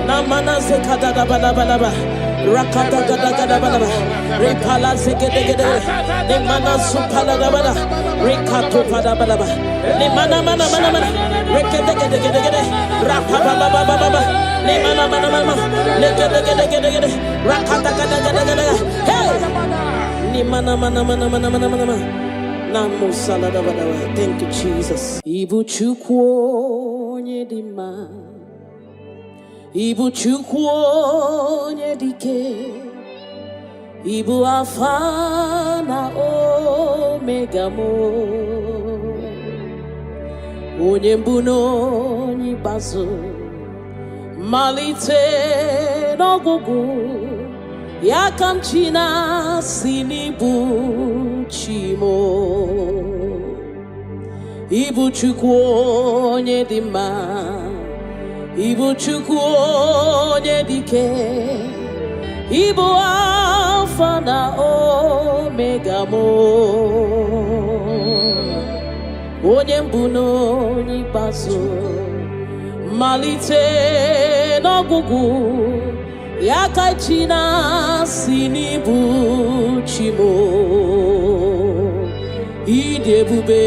Namana zekada balaba. Rakata gada balaba. Repala zegede. Nemana supala bala. Rekato pada balaba. Nemana mana. Rekede. Rapa baba. Nemana mana. Lekede. Rakata gada. Hey. Nemana mana. Namo salada bala. Thank you, Jesus. Ibu chukwo nyedima. Ibu chukwo nyedike. Ibu Alpha na Omega mo. Onye mbụ na onye ikpeazụ, malite n'ọgwụgwụ, ya ka m chi na-asị n'ịbụ chi mo. Ịbụ Chukwu onye dị mma, ịbụ Chukwu onye dị ike, ịbụ Alpha na Omega mo. Onye mbụ na onye ikpeazụ, malite n'ọgwụgwụ, ya ka chi na-asị n'ịbụ chi mo. Ịdị ebube,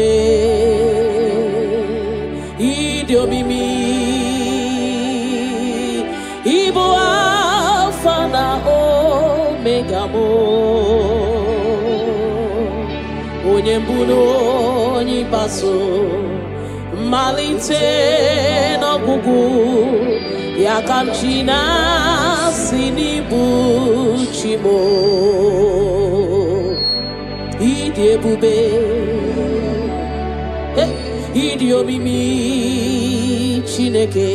ịdị omimi, ịbụ Alpha na Omega mo. Onye mbụ na onye ikpeazụ, malite n'ọgwụgwụ, ya ka m chi na-asị n'ịbụ chi mo. Ịdị ebube, ịdị omimi Chineke,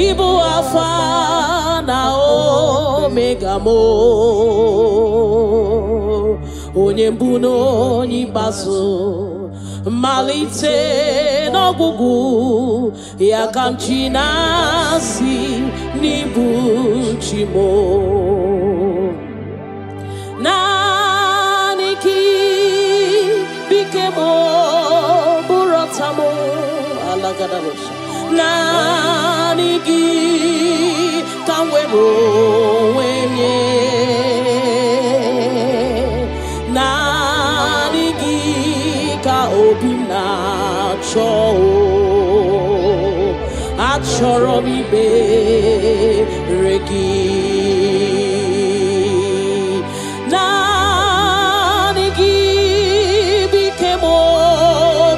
ịbụ Alpha na Omega mo. Onye mbụ na onye ikpeazụ, malite n'ọgwụgwụ, ya ka m chi na-asị n'ịbụ chi mo. Naanị gị bike mo bụrụ ọta mo alagadabosha. nanigi kanwero wenye nanigi ka obina cho achoro bibe regi nanigi bikemo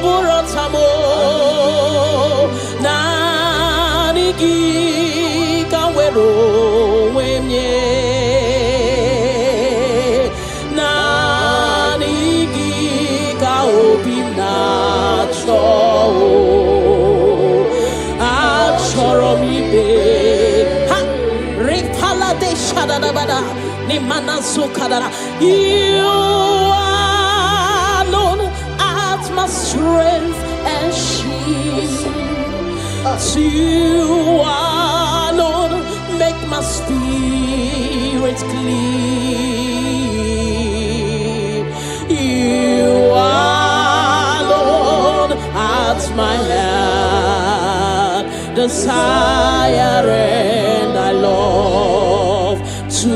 burotamo nanigi kanwero wenye nanigi ka obina cho you alone art my strength and shield. You alone make my spirit clean. You alone art my heart desire, and I love to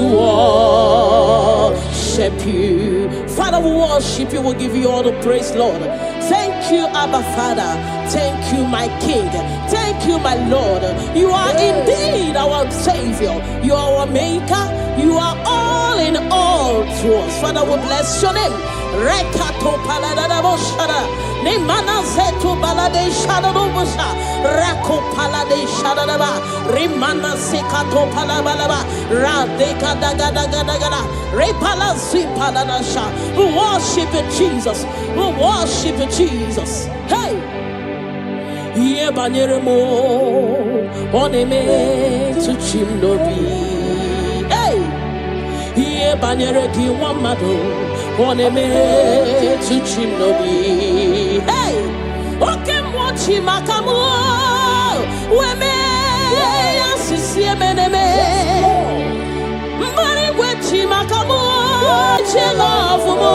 worship you. Father, we worship you. We'll give you all the praise, Lord. Thank you, Abba Father. Thank you, my King. Thank you, my Lord. You are indeed our Savior. You are our Maker. You are all in all to us. Father, we bless your name. Rekato paladada boshara. Nemana zetu balade shadabusha. Rako palade shadaba. Rimana sekato palabalaba. Radeka daga daga daga. Repala zipaladasha. We worship you, Jesus. We worship you, Jesus. Hey! Ye banyeremo oneme to chimnobi. Hey! Ye banyere ki wamado oneme to chimnobi. Hey! Oke mochi makamu weme asisi meneme. Mbari wechi makamu chelofu mo.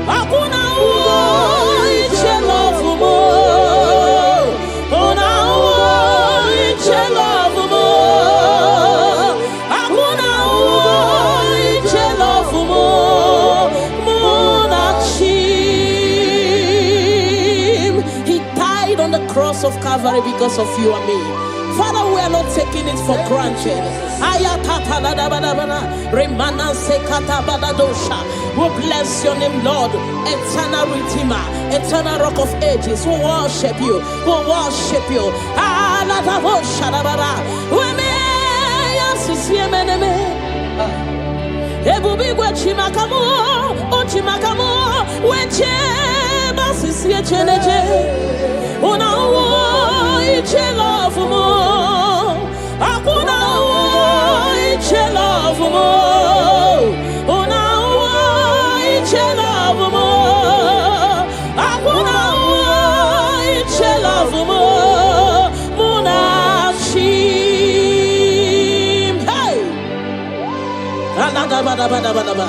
Akuna wo chelofu mo. Cross of Calvary because of you and me. Father, we are not taking it for granted. We bless your name, Lord. Eternal Redeemer, eternal Rock of Ages. We worship you. We worship you. Una wo iche love mo, akuna wo iche love mo. Una wo iche love mo, akuna wo iche love mo. Muna chim, hey. Alada bada bada bada bada.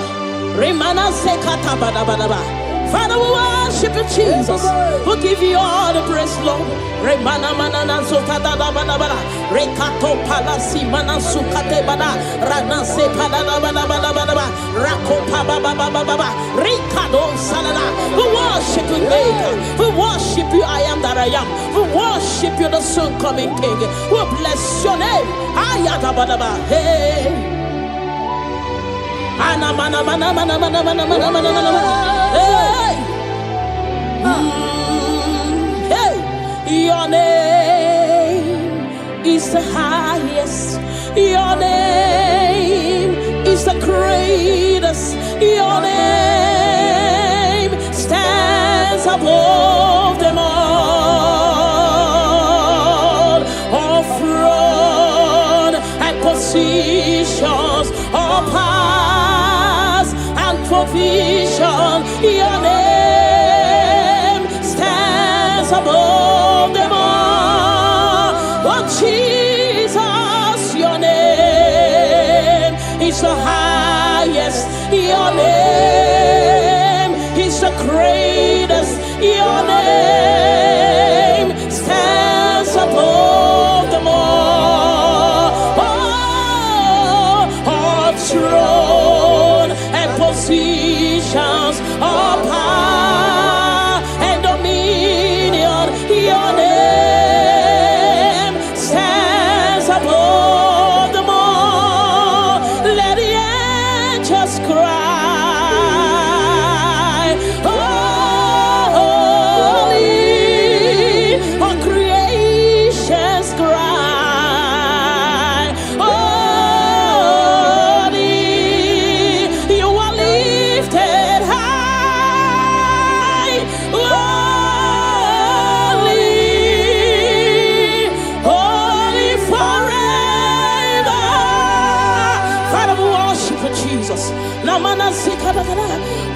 Remana sekata bada bada bada. Father, we worship you, Jesus. We give you all the praise, Lord. Remana manana zokada bana bana. Rekato palasi mana sukate bana. Rana se palana bana bana bana bana. Rako pa baba baba baba. Rikado salada. We worship you, Maker. We worship you, I am that I am. We worship you, the soon coming King. We bless your name. Ayada bana bana. Hey. Ana mana mana mana mana mana mana mana mana. Hey. Hey. Your name is the highest. Your name is the greatest. Your name stands above them all. All throne and positions, all powers and provision. Your name stands above them all. Oh Jesus, your name is the highest. Your name is the greatest. Your name stands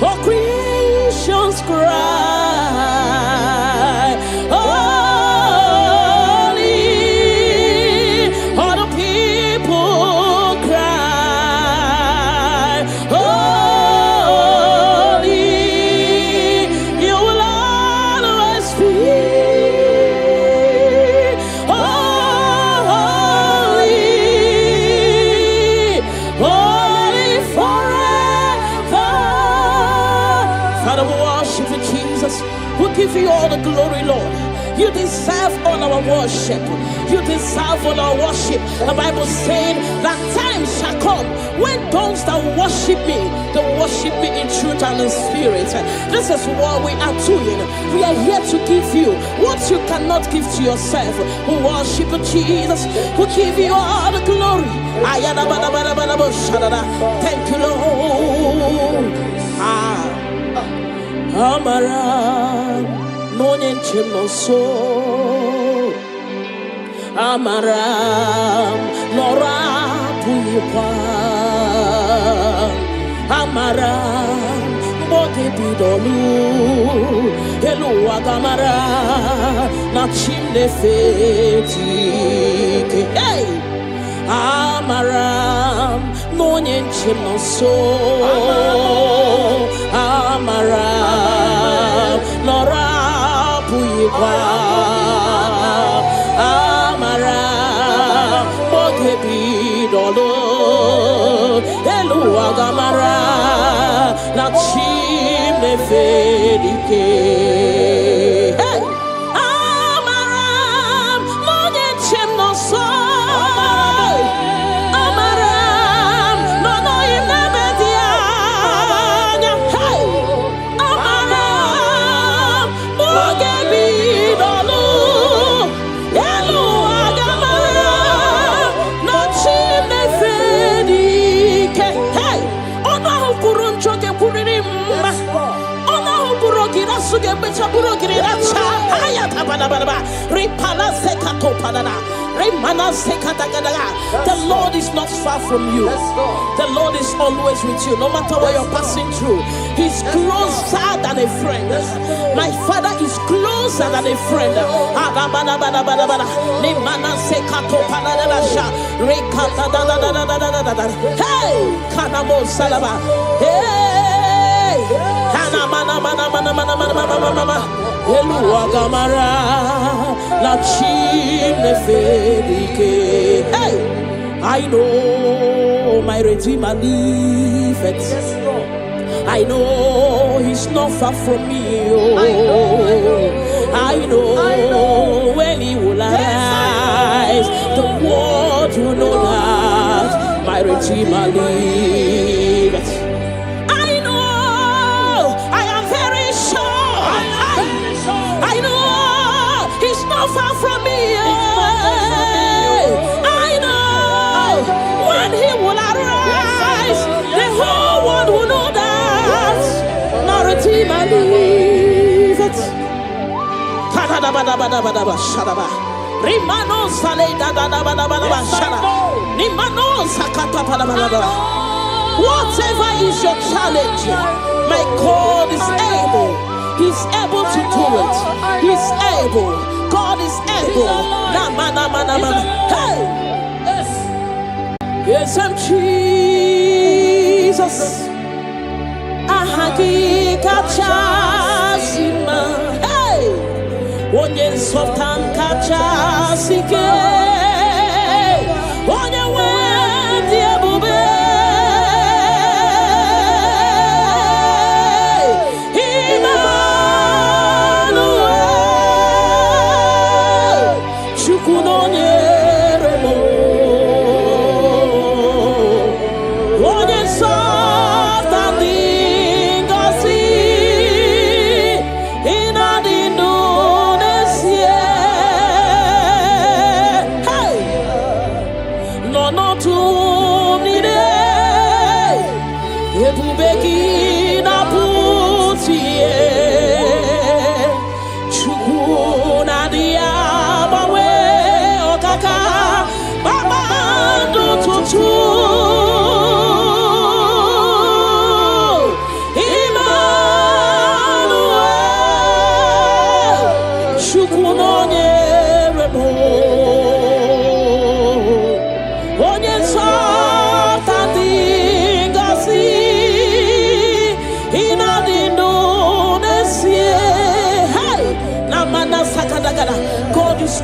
Oh, creations cry. Holy, all the people cry. Holy, you will always be. Holy, holy forever. Father, we worship you, Jesus. We give you all the glory, Lord. You deserve all our worship. You deserve all our worship. The Bible said that time shall come when those that worship me, they worship me in truth and in spirit. This is what we are doing. We are here to give you what you cannot give to yourself. We worship you, Jesus. We give you all the glory. Thank you, Lord. Amara, no nyenche no so. Amara, Nora Puipa. Amara, Bote Bidolu. Hello, Agamara, Nachinde Feti. Hey! Amara, no nyenche no so. Amara, Nora Puipa. Amara, Bogebi Dolo, Elu Agamara, Nachim de Fedike. Hey! Amara, Monichem no so. The Lord is not far from you. The Lord is always with you, no matter what you're passing through. He's closer than a friend. My Father is closer than a friend. Hey, Kanamo Salaba. Hey, Elu Agamara, la chine fedike. Hey, I know my Redeemer liveth. I know He's not far from me. Oh, I know when He will arise, the world will know that my Redeemer liveth. Far from me, I know when He will arise, the whole world will know that my Redeemer liveth. Whatever is your challenge, my God is able. He's able to do it. He's able. God is able. Hey! Yes, I'm Jesus. Ahagi kachasima. Hey! Onye softan kachasike. Onye wendi ebube.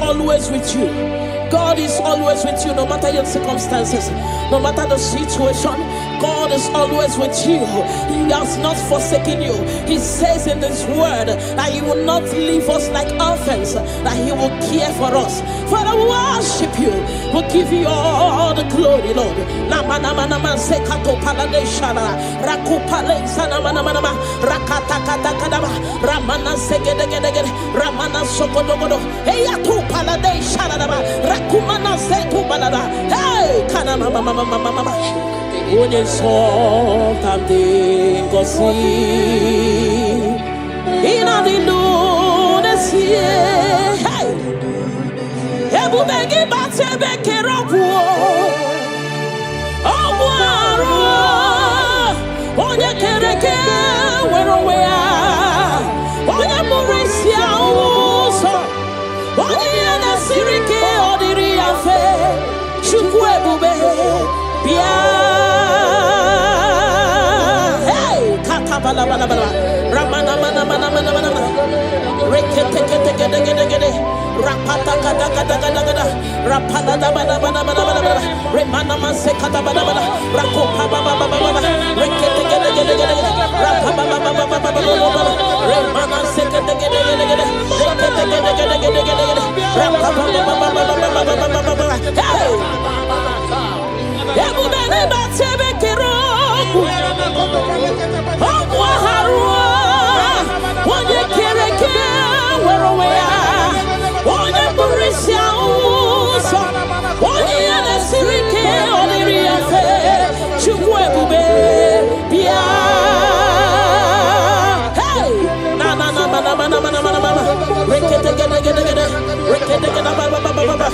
always with you. God is always with you, no matter your circumstances, no matter the situation. God is always with you. He has not forsaken you. He says in His word that He will not leave us like orphans, that He will care for us. Father, we worship you. We'll give you all the glory, Lord. Onye something go see in a dilune see hey ebu begi bate beke robu ogwaro onye kereke wero wea onye murisia uso onye na sirike odiri afe chukwu ebube bia bala bala bala ramana mana mana mana mana rekete kete kete kete kete rapata kata kata kata kata rapata da bala bala bala bala remana manse kata bala bala rakopa baba baba baba rekete kete kete kete rapapa baba baba baba remana se kete kete kete kete rekete kete kete kete kete rapapa baba baba baba baba hey ebu bene batebe kero onye kereke were wea onye burisia uso onye na-esirike oliri afe chukwu ebube bia hey na na na mana mana mana mana mana rekete gede gede gede rekete gede baba baba baba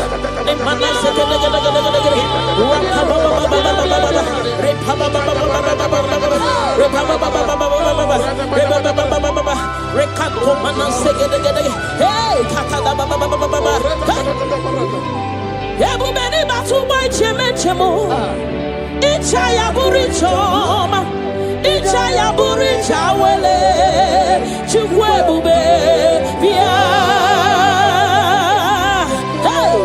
ne mana se gede gede gede gede rapa baba baba baba baba repa baba baba baba baba repa baba baba baba repa baba baba baba rekako mana se gede gede hey kata baba baba baba ebu beni batu boy cheme chemo icha ya burichoma icha ya buricha wele chukwu ebube bia hey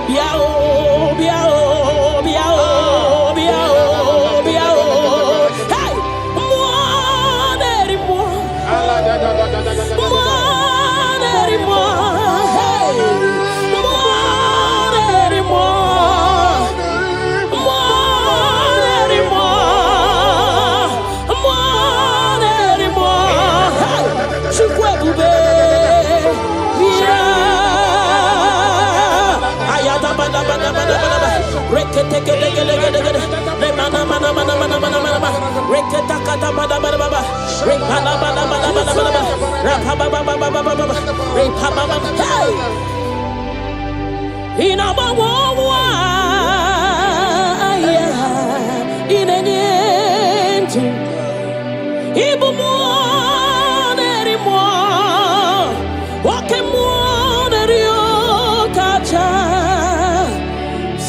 bia o bia o bia o bia o bia o hey mo deri mo hey rekete gede gede gede gede mana mana mana mana mana mana rekete kata bada bada baba rekala bada bada bada bada rapa baba baba baba baba repa baba hey ina bawo wa ya inenyentu ibu mo neri mo wakemu neri o kacha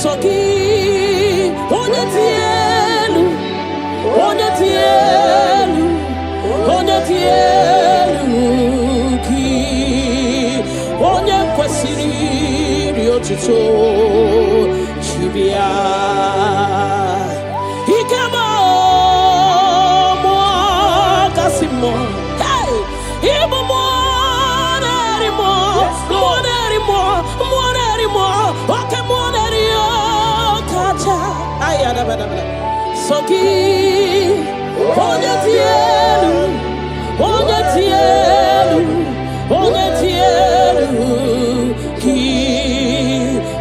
soki onye tielu ki onye kwesiri riotuto chibia ikemo mo kasimo hey ibu mo nerimo wakemo nerio kacha ayada bada soki onye tielu ki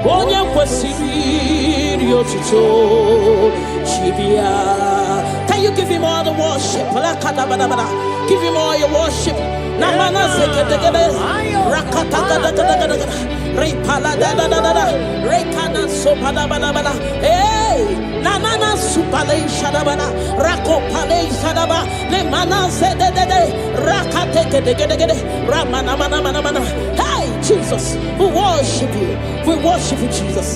onye kwesiri otuto chibia. Can you give him all the worship? Give him all your worship. Namana sekedegede rakata gada gada gada gada repala da da da da rekana sopada bada bada hey nanana supale shadabana rakopale shadaba le mana sedede rakate gede gede gede ramana mana mana mana hey Jesus, we worship you Jesus.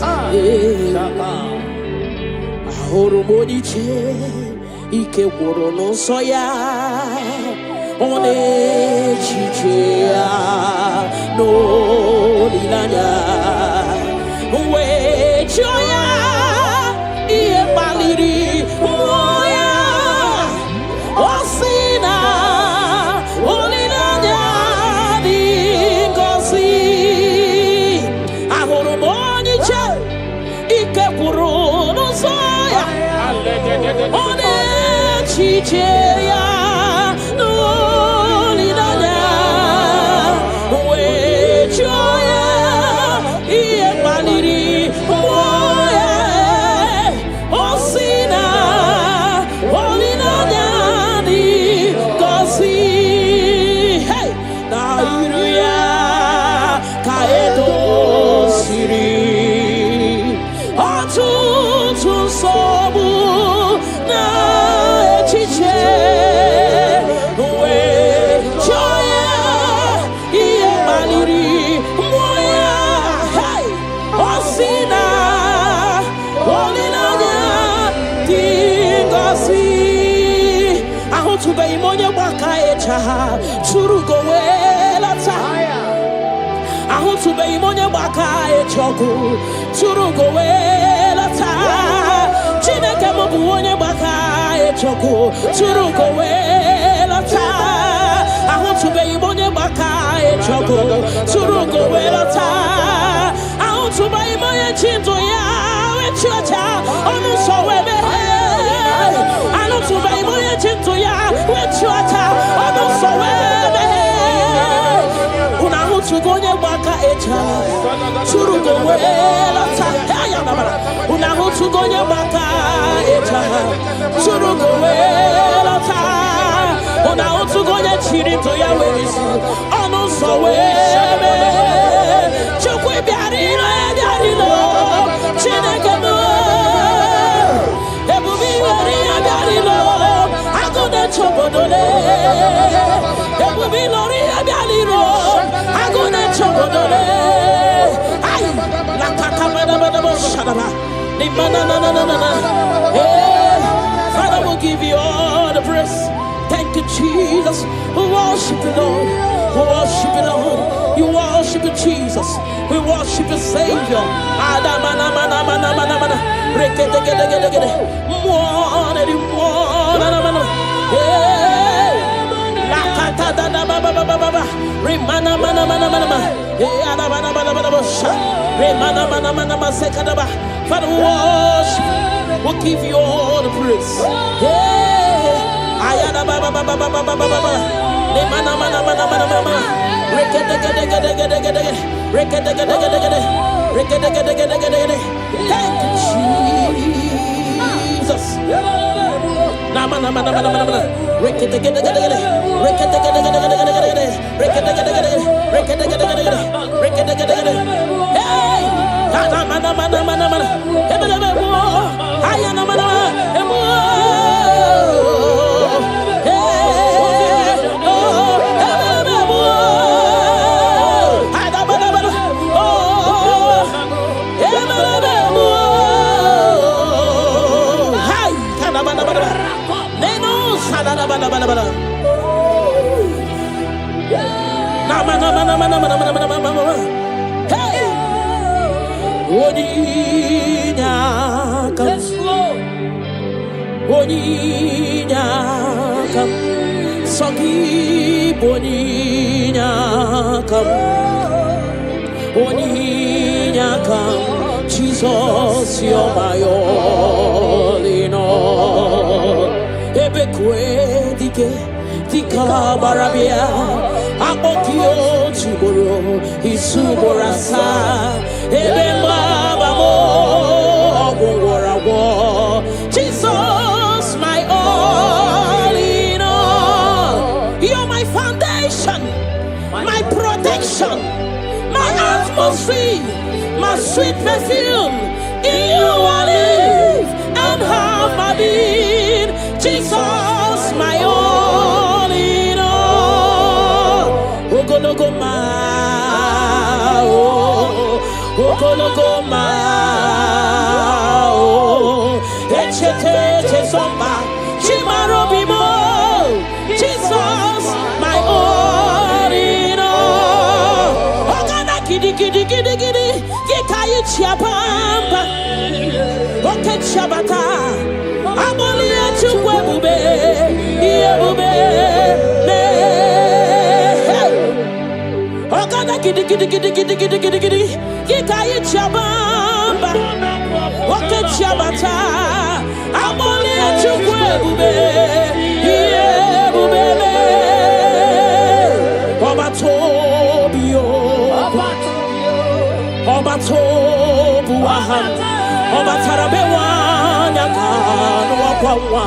Ahoro moniche ike woro no soya one chichia no linanya we joya iye baliri moya osina olinanya dingosi ahoro moni che ike puru no soya one chichia no linanya we joya iye baliri moya osina olinanya dingosi hey na iruya kaedo siri otutu sobu na echiche we joya iye baliri moya hey osina olinanya dingosi ahotuba imonye baka echa churugo welata ahotuba imonye baka echoku churugo welata chineke mobu onye baka echoku churugo welata ahotuba imonye baka echoku churugo welata ahotuba imonye chinto ya wechocha onu so webe ahotuba imonye chinto ya wechocha onu so webe una hutugonye baka echa churugo welata una hutugonye baka echa churugo welata una hutugonye chirito ya werisi onu so webe chukwe biarino biarino chineke mo ebubi wari biarino agone chobodole ebubi lori biarino agone chobodole ay la kakamada bada shadaba ni manana hey Father will give you all the praise. Thank you, Jesus. We worship you, Lord. We worship you, Lord. You worship you, Jesus. We worship you, Savior. Adamana mana mana mana mana. Rekete gede gede gede. Mwana di mwana mana. Hey, la kata da da ba ba ba ba ba. Remana mana mana mana mana. Hey, adamana mana mana mana. Remana mana mana mana sekada ba. Father, we worship. We'll give you all the praise. Hey, ayada ba ba ba ba ba ba ba ba. Remana mana mana mana mana. Rekete gede gede gede gede. Rekete gede gede gede. Rekete gede gede gede gede. Thank you, Jesus. Nama nama nama nama nama. Rekete gede gede gede. Rekete gede gede gede gede gede. Rekete gede gede gede. Rekete gede gede gede. Rekete gede gede. Hey, nama nama nama nama. Hebele bebo. Aya nama nama. Ebo. Jesus, you're my all in all. Ebekwe dike dika barabia akokio chiboro isuborasa ebemba bamo ogwarawo. Jesus, my all in all. You're my foundation, my protection, my atmosphere, my sweet perfume. In you I live and have my being. Jesus, my all in all. Lokogoma, oh, Lokogoma, oh, Echete Somba, Chimarobimo. Jesus, Chiapamba, okay, Shabata, Amolia Chukwe, Yebube, Ogana Giddy, Gikai Chabamba, okay, Shabata, Amolia Chukwe, Yebube, Obatobio. Obatobu aha Obatarabewa nyakano wakwawa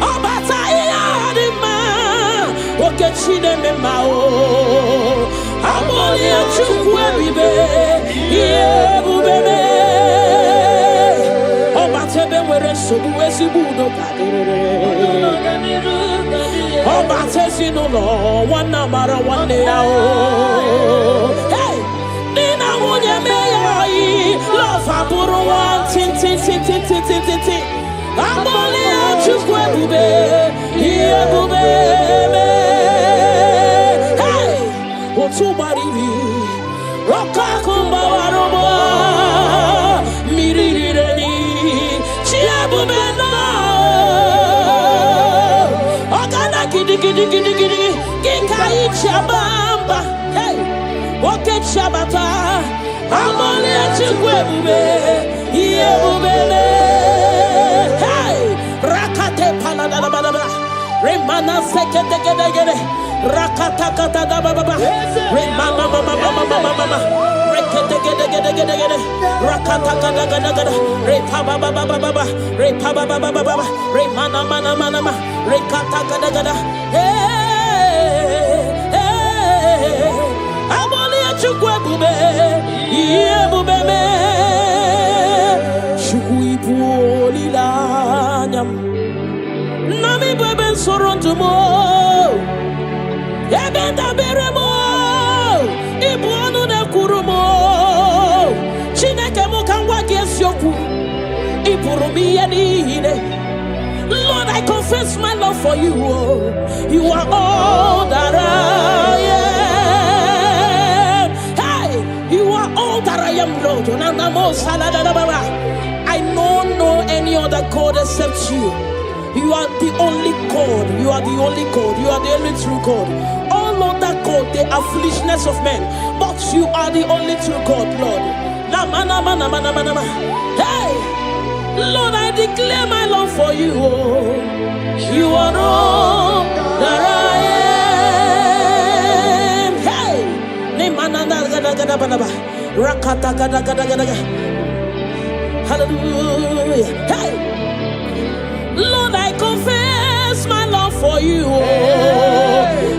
Obatayadima Okechine memao Amoli achukwe bibe Yebubebe Obatebe were sobu esibudo kadere Obatesi no lo wana mara wane yao Love aburu one tin. Amoli achukwe bube, here bube Hey, otubaribi, roka kumba warobo, mirireni, chia bube no. Ogana gidi, gikai chabamba. Hey, oke chabata. Amole achukwe bube, iye bubele. Hey, rakate palada baba, remana sekete gede, rakata kata da baba, remana mama, rekete gede, rakata kata, repa baba, remana mana, rekata kata. Hey, amole achukwe bube. Yebubeme Shukuipu lanyam Nami beben sorontumo Ebenda beremo Ibuanu na kurumo Chineke mukangwa gesyoku Ipurumi yanine Lord, I confess my love for you. You are all that I am. You are all that I am, Lord. I don't know any other God except you. You are the only God. You are the only God. You are the only true God. All other God, they are foolishness of men. But you are the only true God, Lord. Hey, Lord, I declare my love for you. You are all that I am. Hey, hallelujah. Hey, Lord, I confess my love for you.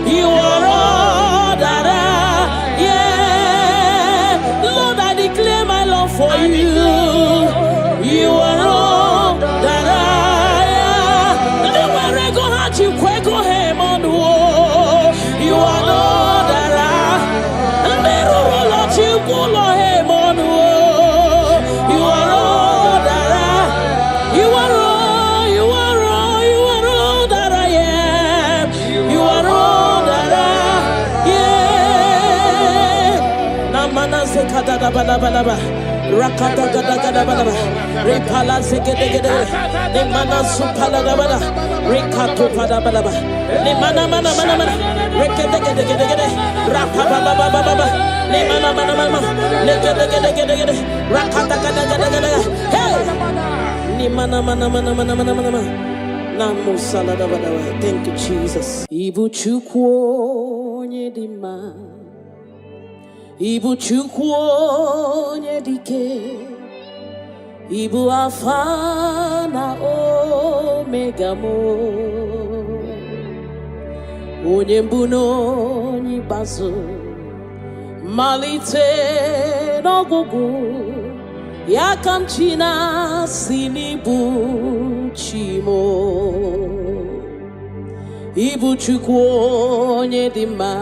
You are all that I am. Lord, I declare my love for you. You are all that I am. You are all that I am. Rakata gada gada bada, repala segede gede, ne mana supala bada, rekato pada bada, ne mana, rekede gede gede, rapa baba baba, ne mana, ne gede gede, rakata gada gada, hey, ne mana, namu salada bada. Thank you, Jesus. Ibu chukwu nyedima. Ibu chukwu onye dike, Ibu alfa na omega mo, onye mbụ na onye ikpeazụ, malite n'ọgwụgwụ, ya ka m chi na-asị n'ibu chi mo. Ibu chukwu onye dị mma,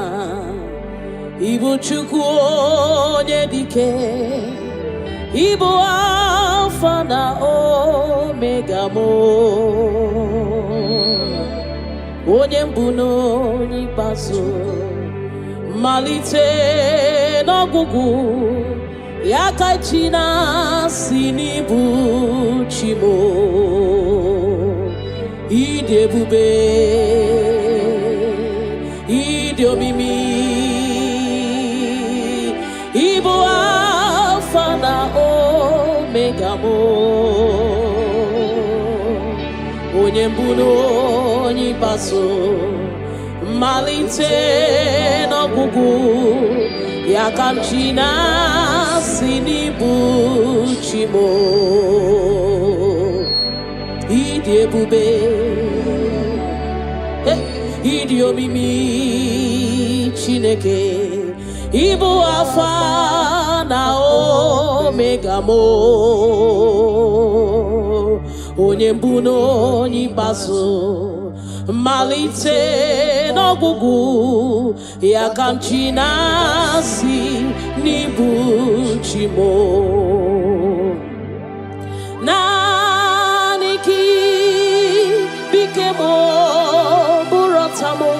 Ibu chukwu onye dike, Ibu alfa na omega mo, onye mbụ na onye ikpeazụ, malite n'ọgwụgwụ, Yakachina sinibu chimo idebube idiomimi Ibo Alpha na Omega mo onye mbuno onye baso malite n'ọgwụgwụ ya ka m ji na-asị n'ibu chimo ịdị ebube ịdị omimi Chineke Ibu Alpha na Omega mo onye mbụ na onye ikpeazụ malite n'ọgwụgwụ ya ka m ji na-asị n'ibu chimo naanị gị bike mo bụrụ ọta mo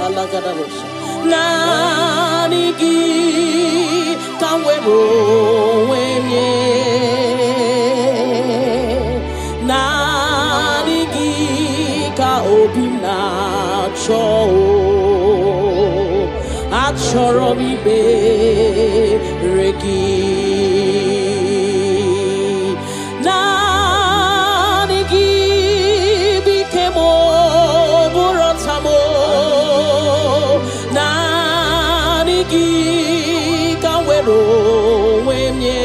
alagadabosha naanị gị ka m were onwe m nye naanị gị ka obi m na-achọ achọrọ m ikpere gị naanị gị bike m bụrụ ọta m naanị gị ka m were onwe m nye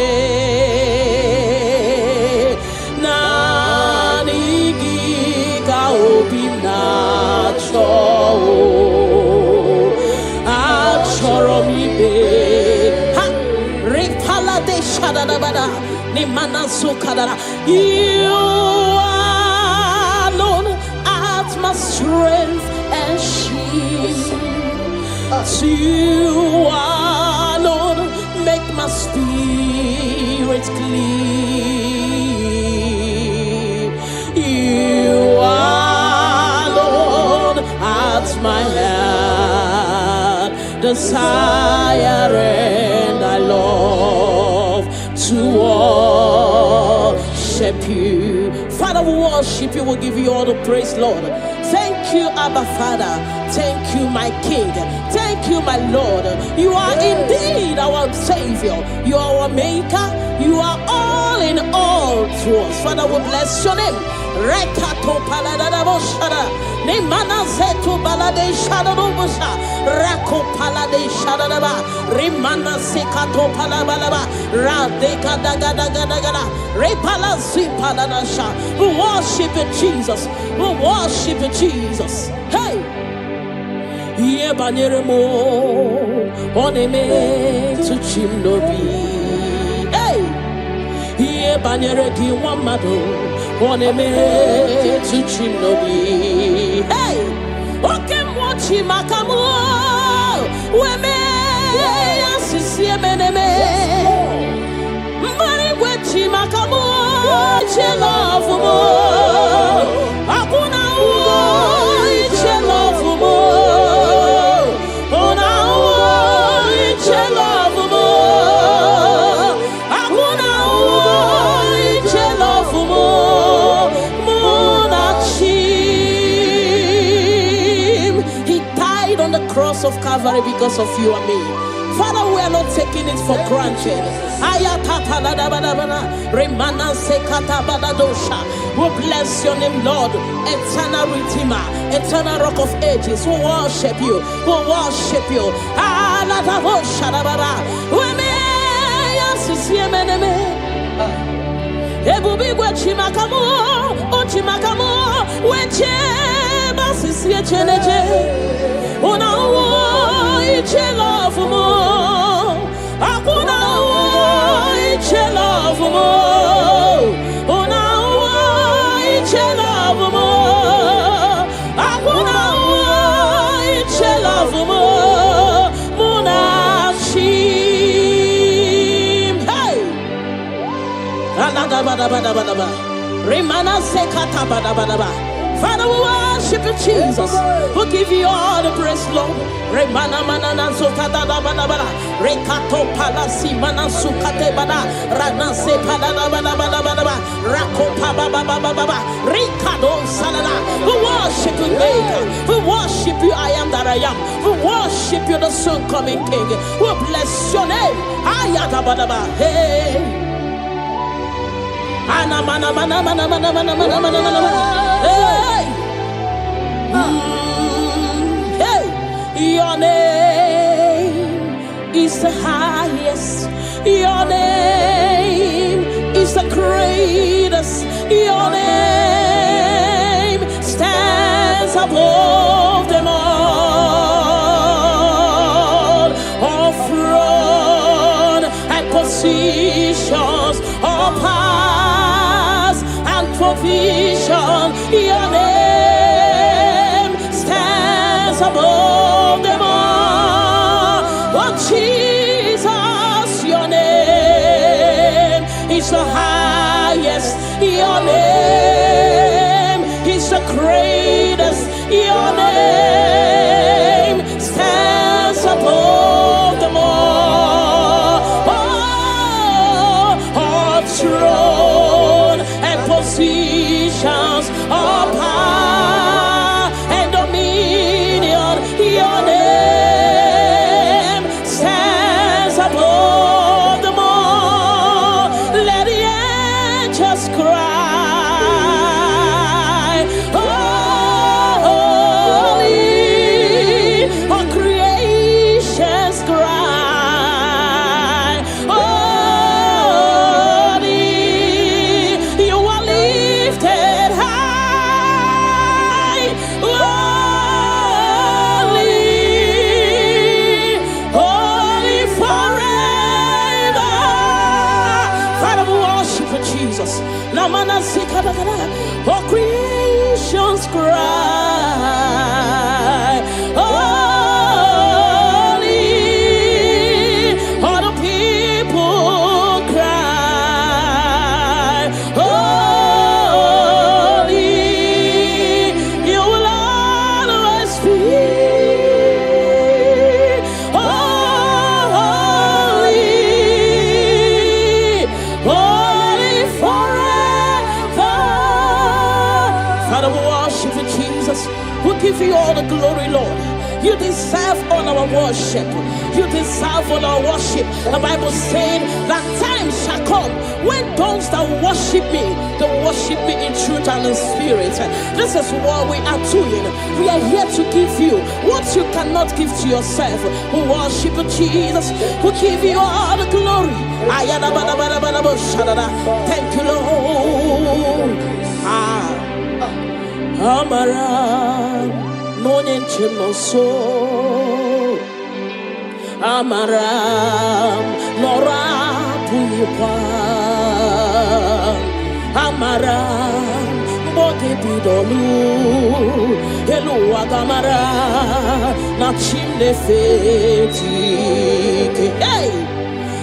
naanị gị ka obi m na-achọ achọrọ m ikpe ha ripala de shadadabada ni mana sukadara you alone art my strength and shield you alone make my spirit clean you alone art my heart desire and I love to worship you. Father, we worship you, we'll give you all the praise, Lord. Thank you, Abba Father. Thank you, my King. Thank you, my Lord. You are indeed our Savior. You are our Maker. You are all in all to us. Father, we bless your name. Rekato paladadaboshada. Nemana zeto balade shadadobosha. Rako palade shadadaba. Rimana sekato palabalaba. Radeka dagadagada. Repala zipaladasha. We worship you, Jesus. We worship you, Jesus. Hey! Iye banyere mo oneme to chimnobi. Hey! Iye banyere ki wamado oneme to chimnobi. Hey! Oke mwachi makamu weme yasisi emeneme. Mbari wechi makamu chelofu mo. Akuna uo chelofu mo. Cross of Calvary because of you and me. Father, we are not taking it for granted. We bless your name, Lord. Eternal Redeemer, eternal Rock of Ages. We worship you. We worship you. Una iche love mo, akuna iche love mo. Una iche love mo, akuna iche love mo. Muna shim, hey. Alada bada bada bada bada. Remana sekata bada bada bada. Father, we worship you, Jesus. We give you all the praise, Lord. Remana manana zokada da bana bana. Rekato palasi mana sukate bana. Rana se palada bana bana bana bana. Rako pa ba ba ba ba ba ba. Rikado salada. We worship you, Maker. We worship you, I am that I am. We worship you, the soon coming King. We bless your name. Ayata bana bana. Hey. Ana mana mana mana mana mana mana mana mana. Hey. Hey. Your name is the highest. Your name is the greatest. Your name stands above them all. All throne and positions, all powers and provision. Your name stands above them all. Oh Jesus, your name is the highest. Your name is the greatest. Your name stands above them all. All throne and positions, all power and dominion. Your name stands above them all. Let the angels cry, holy, all creations cry, holy, you are lifted high, holy, holy forever. Father, we worship you, Jesus. Namana sikadagada, all creations cry, holy, all the people cry, holy, you will always be holy, holy forever. Father, we worship you, Jesus. We give you all the glory, Lord. You deserve all our worship. You deserve all our worship. The Bible said that time shall come when those that worship me, they worship me in truth and in spirit. This is what we are doing. We are here to give you what you cannot give to yourself. We worship you, Jesus. We give you all the glory. Thank you, Lord. Amara Monie Chimoso Amara Nora Puipa Amara Boge Bidolu Elu Agamara Nachimne Feti Hey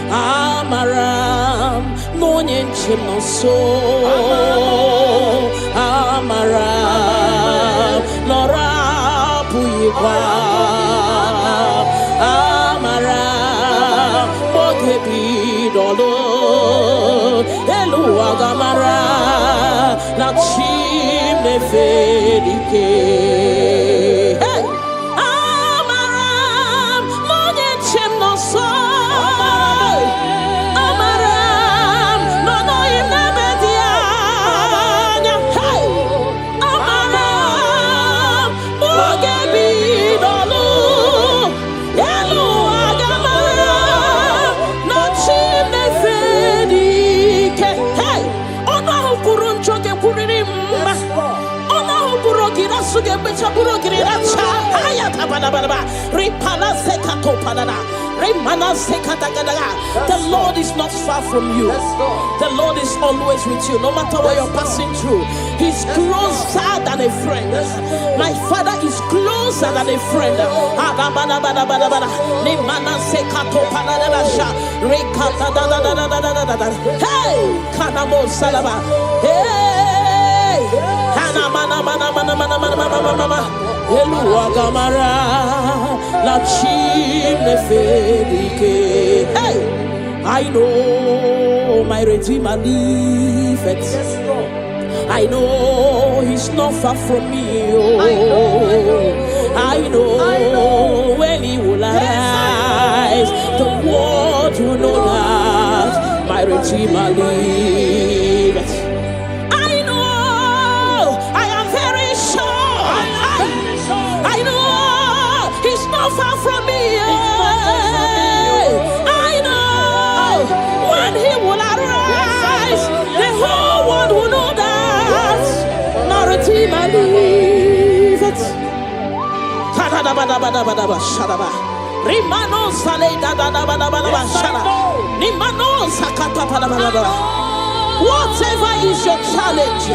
Amaram Monie Chimoso Amaram Nora Puipa Amaram Boge Bidolu Elu Agamara Nachimne Feti Hey Amaram Monie Chimoso The Lord is not far from you. The Lord is always with you, no matter what you're passing through. He's closer than a friend. My Father is closer than a friend. Hey, Kanamo Salaba. Hey, Hana mana mana mana Eluagamara la chimne fedike. Hey, I know my Redeemer liveth. I know he's not far from me. Oh, I know when he will arise, the world will know that my Redeemer liveth. I know, I am very sure. I know he's not far from me. I know when he will arise, the whole world will know that my Redeemer liveth. Rimano sale da da da ba da ba da ba shara. Nimano sakata pa da ba da ba. Whatever is your challenge,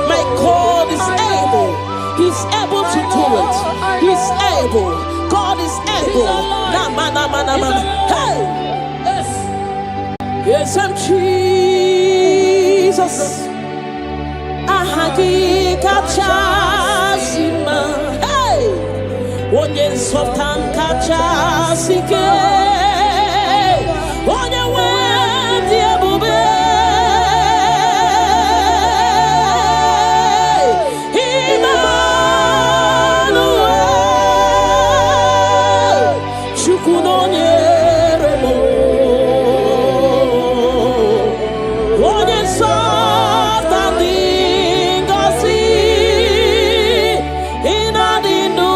my God is able. He's able to do it. He's able. God is able. Na ma na ma na ma. Hey. Yes, I'm Jesus. Ahagi kachasima. Hey. Onye nsọpụta kachasike. Onye nwere ebube. Emmanuel. Chukwu nọnyere m. Onye nsọpụta dị ngọzi. Ị na-adị ndụ.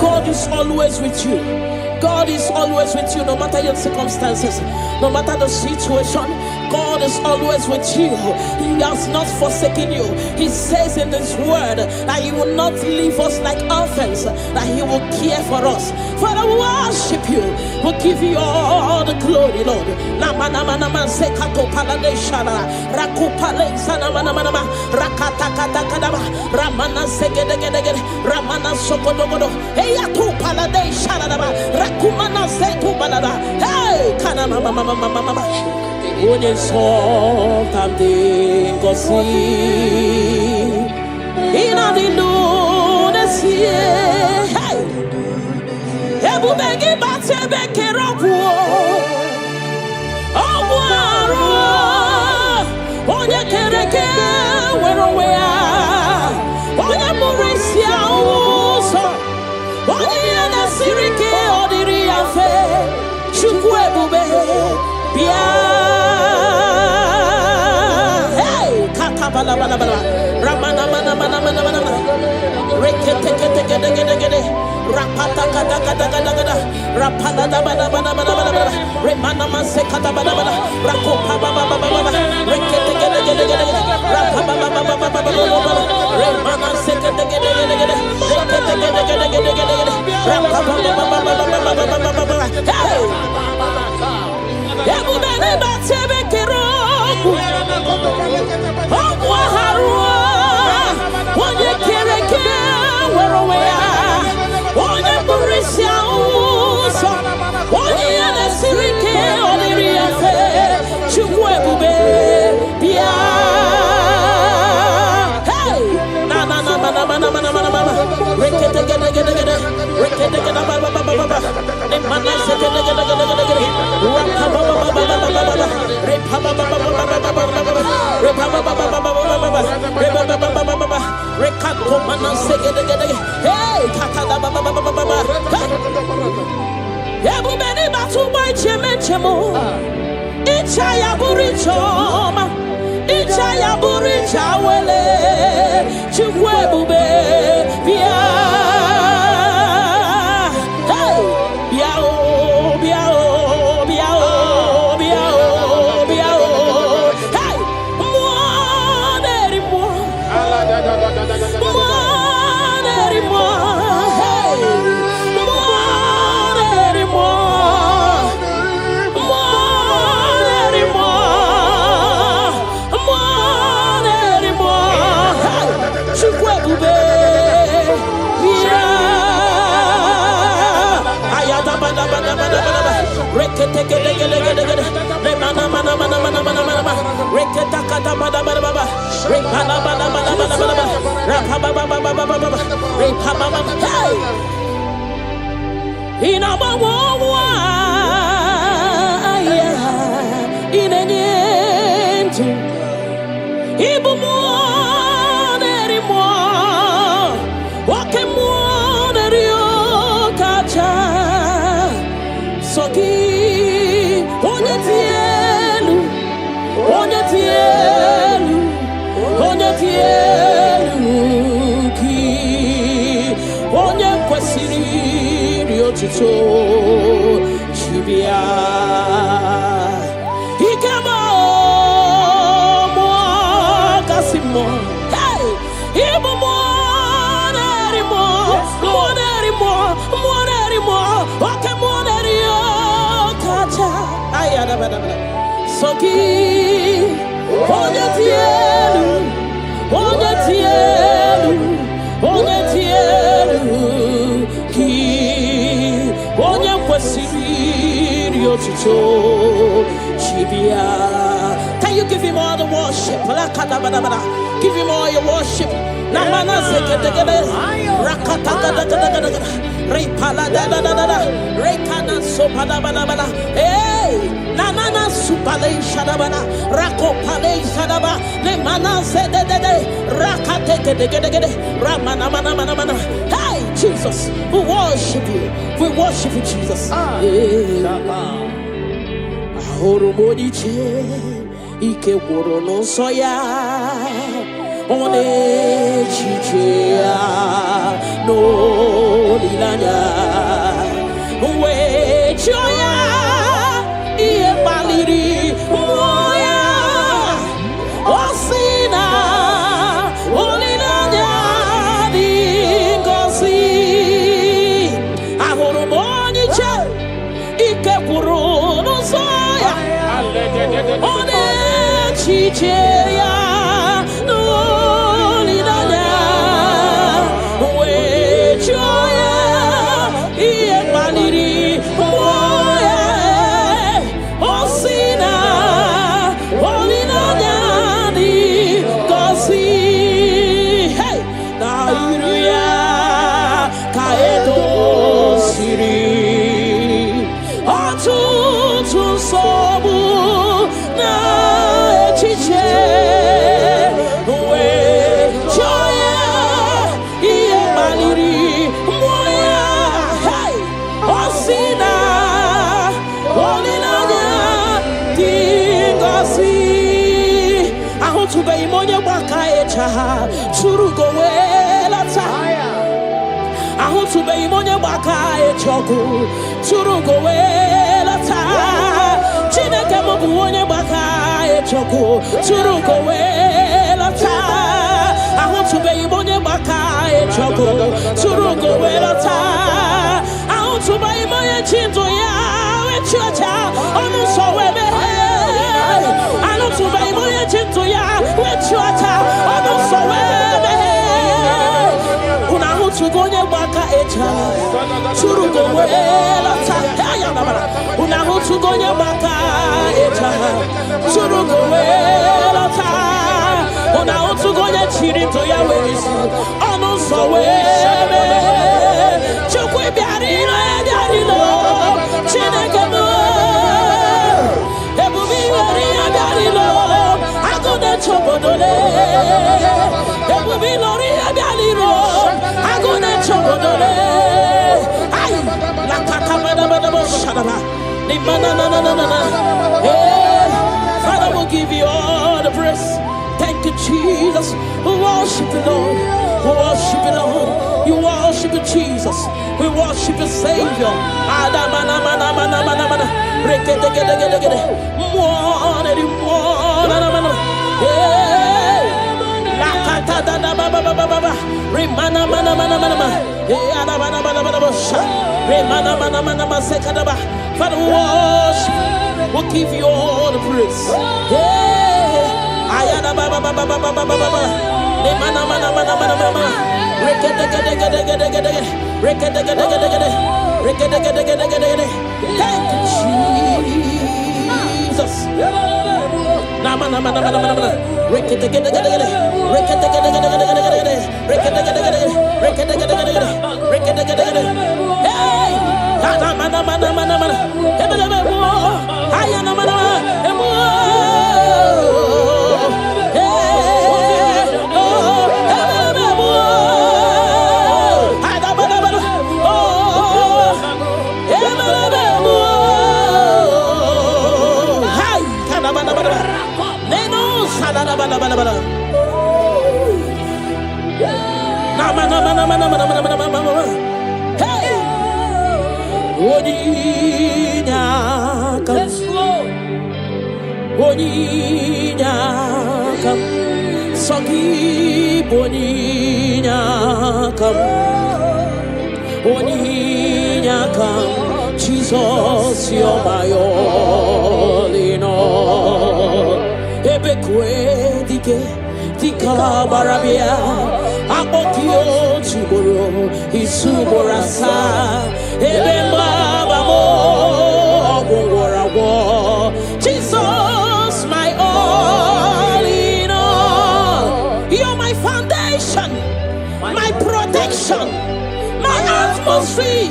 God is always with you. God is always with you, no matter your circumstances, no matter the situation. God is always with you. He has not forsaken you. He says in His word that He will not leave us like orphans, that He will care for us. Father, we worship you. We'll give you all the glory, Lord. Onye nsọpụta dị ngọzi. Ị na-adị ndụ n'ezie. Ebube gị bata ebe kere ọgwụ. Ọgwụ arụ. Onye kere eke nwere onwe ya. Onye mụrụ isi ahụ ụzọ. Onye ihe na-esiri ike ọ dịrị ya mfe. Chukwu ebube bịa. Hey, kata bala bala bala. Ramana mana mana mana mana mana. Rekete kete kete kete kete. Rapata kata kata kata kata. Rapala da bala bala bala bala bala. Remana mase kata bala bala. Rakopa baba baba baba. Rekete kete kete kete. Rapapa baba baba baba baba. Remana se kete kete kete kete. Rekete kete kete kete kete. Rapapa baba baba baba baba baba. Hey. Ebube ne batebe kero. Ogwa harua. Onye kere kere werowe ya. Onye burisia uso. Onye yana sirike oniri yafe. Chukwu ebube bia. Hey, na na na na na na na na na na. Rekete gede gede gede. Rekete gede ba ba ba ba ba. Ne mana se gede gede gede gede. Rapa ba ba ba ba ba ba ba. Repa ba ba ba ba ba ba ba ba. Repa ba ba ba ba ba ba ba. Repa ba ba ba ba ba ba. Rekato mana se gede gede. Hey, kata da ba ba ba ba ba ba. Ebube ni batu boy cheme chemo. Icha ya buri choma. Icha ya buri chawele. Chukwe Can you give him all the worship? Give him all your worship. Hey, Jesus, we worship you. We worship you, Jesus. Monie ike gworo n'nsọ ya ọ na-echiche ya n'olileanya wee chụọ ya ihe kpaliri mmụọ ya ọ sị na olileanya dị ngọzi ahụrụ m onye iche ike gworo n'nsọ ọ na-echiche ya n'olileanya wee chụọ ya ihe kpaliri mmụọ ya ọ sị na olileanya dị ngọzi na iru ya ka edoziri ọtụtụ nsogbu onye gbaka echa tụrụ gowe lata ahụtụbeghị m onye gbaka echa ọgụ tụrụ gowe lata Chineke m bụ onye gbaka echa ọgụ tụrụ gowe lata ahụtụbeghị m onye gbaka echa ọgụ tụrụ gowe lata ahụtụbeghị m onye chi ndụ ya wechi ọcha ọnụ nsọ wee meghe ahụtụbeghị m onye chi ndụ ya wechi ọcha ọnụ nsọ wee meghe unu ahụtụgo onye gbaka echa tụrụ gowe lata unu ahụtụgo onye gbaka echa tụrụ gowe lata unu ahụtụgo onye chiri ndụ ya were isi ọnụ nsọ wee meghe Chukwu bịara ilo ya bịara ilo Chineke m ebube iwere ya bịara ilo agụ na-eche obodo le ebube ilori ya bịara ilo agụ na-eche obodo le ayi la kaka badabadabo shadaba ni mananananana Father, we'll give you all the praise. Thank you, Jesus. We worship you, Lord. We worship you, Lord. You worship you, Jesus. We worship you, Savior. Father, we worship. We'll give you all the praise. Thank you, Jesus. Jesus, you're my all in all. Ebekwe dika barabia akokio chiboro isuborasa ebemba babo ogwarawo. Jesus, my all in all. You're my foundation, my protection, my atmosphere,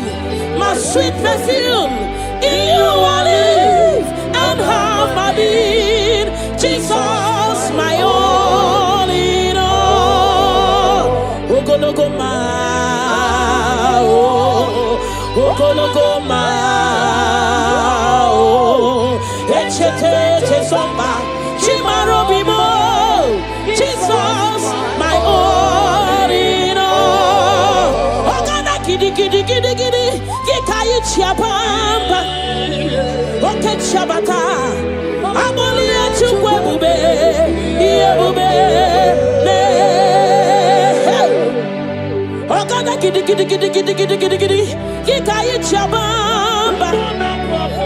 my sweet perfume. In you I live and have my being. Jesus, my all in all. Lokogoma, Lokogoma, Echete somba, Chimarobibo. Jesus, my all in all. Ogana kidi, Gikayi chiapamba, Oke chabata. Abolia chukwe bube, iye bube, ne. Ogana kidi, Gikayi chabamba,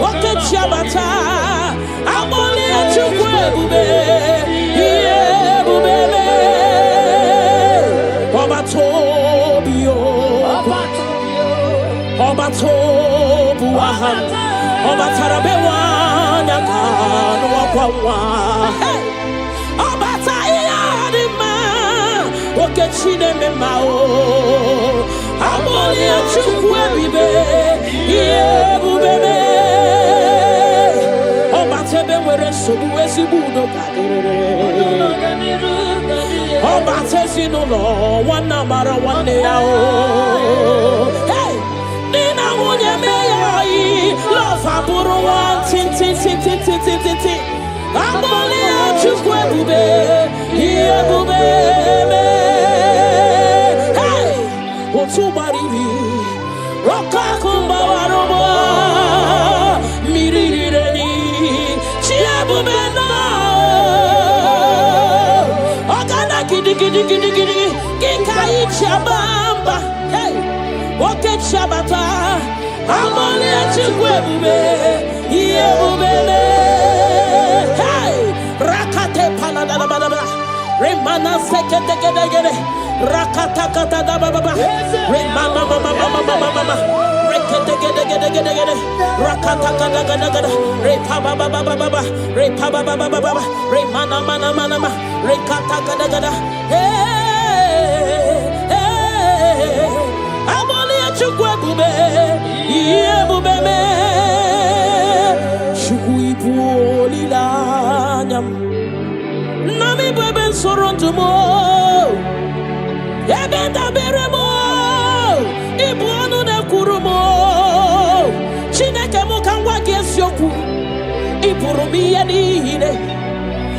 Oke chabata. Abolia chukwe bube, iye bube, ne. Obatobio, Obatobu aham, Obatarabewa nyakano wakwawa. Obatayadima, Okechine memao. Amoli achukwe bibe, yebubebe. Obatebe were sobu esibudo kadere. Obatesi no lo, wana mara wane yao. Nina wunye meyai, love aburu wan tin. Amoli achukwe bube, iye bube me. Hey, otu baribi, roka kumba warobo, mirireni, chia bube na. Ogana kidi, Gikayi chabamba. Hey. Oke chabata, amole chukwe bube, iye bubele. Hey, rakate palada baba, remana sekete gede, rakata kata da baba, remana mama, rekete gede, rakata kata gada, repa baba, remana mana, rekata gada. Chukwe bube, iye bube me. Chukwe poli la nyam. Nami bebe soronto mo. Ebe tabere mo. Ibu anu ne kuru mo. Chineke mo kangwa gesyoku. Ipurumi yedine.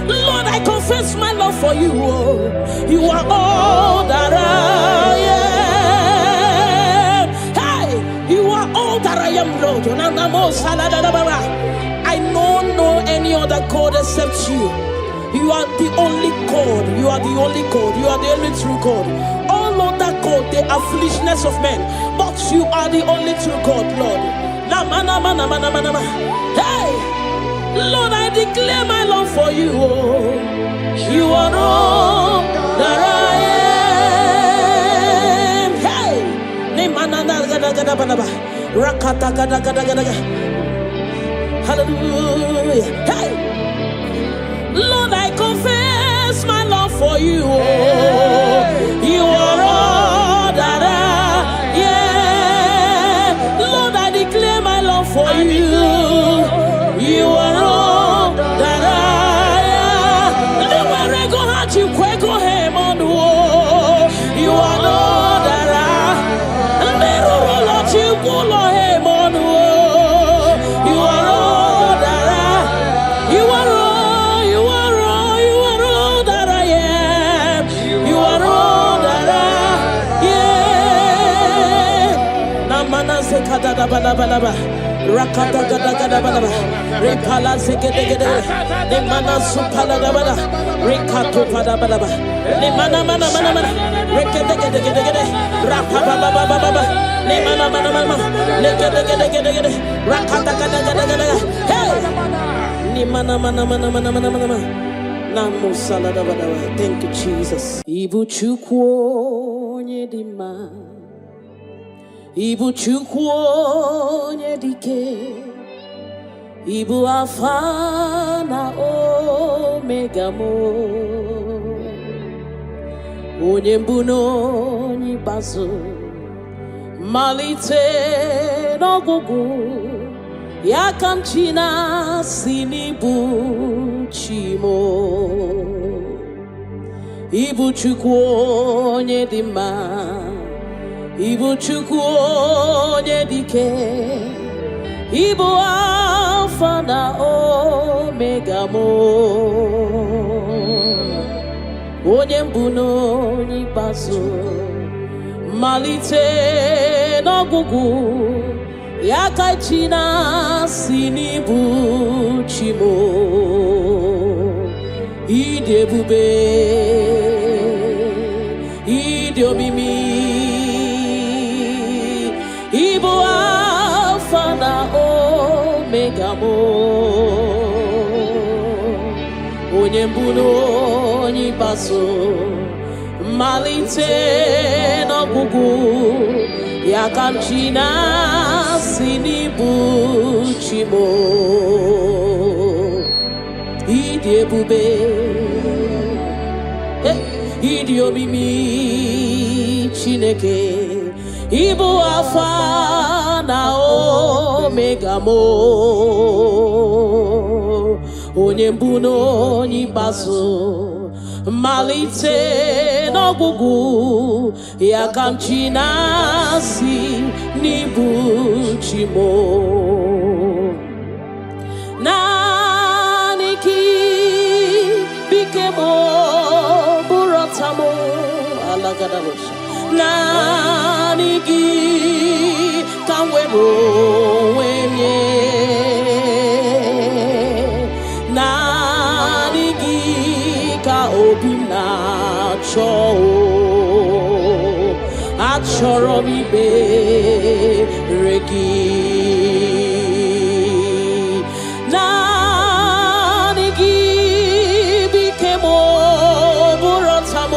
Lord, I confess my love for you. You are all that I am. All that I am, Lord. I don't know any other God except you. You are the only God. You are the only God. You are the only true God. All other God, they are foolishness of men. But you are the only true God, Lord. Hey, Lord, I declare my love for you. You are all that I am. Hallelujah. Hey! Lord, I confess my love for you. You are all that Lord, I declare my love for you. You are all that Nowhere I go, heart you quick go him on the wall. You are all that Lord, you go him on the wall. You are all that You are all, you are all, you are all that I am. You are all that Namana sekada balaba. Rakata gada gada balaba. Repala sekede gede. Nemana supala balaba. Rekato pada balaba. Nemana mana mana mana. Rekede gede gede gede. Rapapa baba baba. Nemana mana mana. Lekede gede gede gede. Rakata gada gada gada. Hey! Nemana mana mana mana mana mana. Namo salada balaba. Thank you, Jesus. Ibu chukwo nyedima. Ibu chukwu onye dike, Ibu Alpha na Omega mo, onye mbụ na onye ikpeazụ, malite n'ọgwụgwụ, ya ka m chi na-asị n'Ibu chi mo. Ibu chukwu onye dị mma, Ibu chukwu onye dike, Ibu Alpha na Omega mo, onye mbụ na onye ikpeazụ, malite n'ọgwụgwụ, ya ka chi na-asị n'Ibu chi mo. Ịdị ebube, ịdị omimi, Ibu Alpha na Omega mo, onye mbụ na onye ikpeazụ, malite n'ọgwụgwụ, ya ka m chi na-asị n'Ibu chi mo. Ịdị ebube, ịdị omimi Chineke, Ibu Alpha na Omega mo, onye mbụ na onye ikpeazụ, malite n'ọgwụgwụ, ya ka m chi na-asị n'Ibu chi mo. Naanị gị bike mo bụrụ ọta mo alagadabosha. Naanị gị ka m were onwe m nye. Naanị gị ka obi m na-achọ. Achọrọ m ikpere gị. Naanị gị bike m bụrụ ọta m.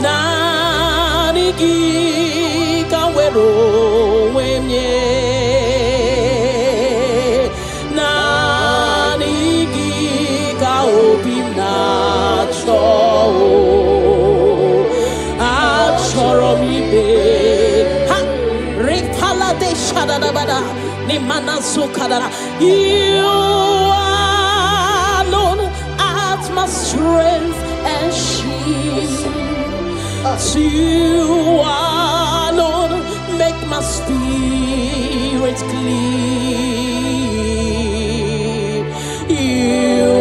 Naanị gị ka m were onwe m nye. Naanị gị ka obi m na-achọ. Achọrọ m ibe ha ripala de shadadabada ni manasu kadara. You alone art my strength and shield. You alone make my spirit clean. You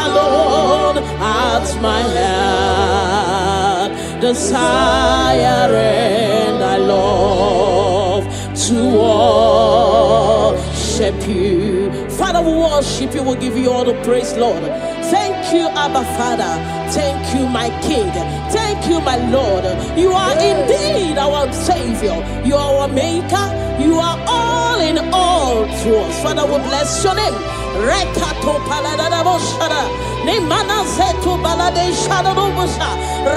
alone art my heart desire, and I love to worship you. Father, we worship you. We'll give you all the praise, Lord. Thank you, Abba Father. Thank you, my King. Thank you, my Lord. You are indeed our Savior. You are our Maker. You are all in all to us. Father, we bless your name. Rekato paladadaboshara. Ne mana zetu balade shadabusha.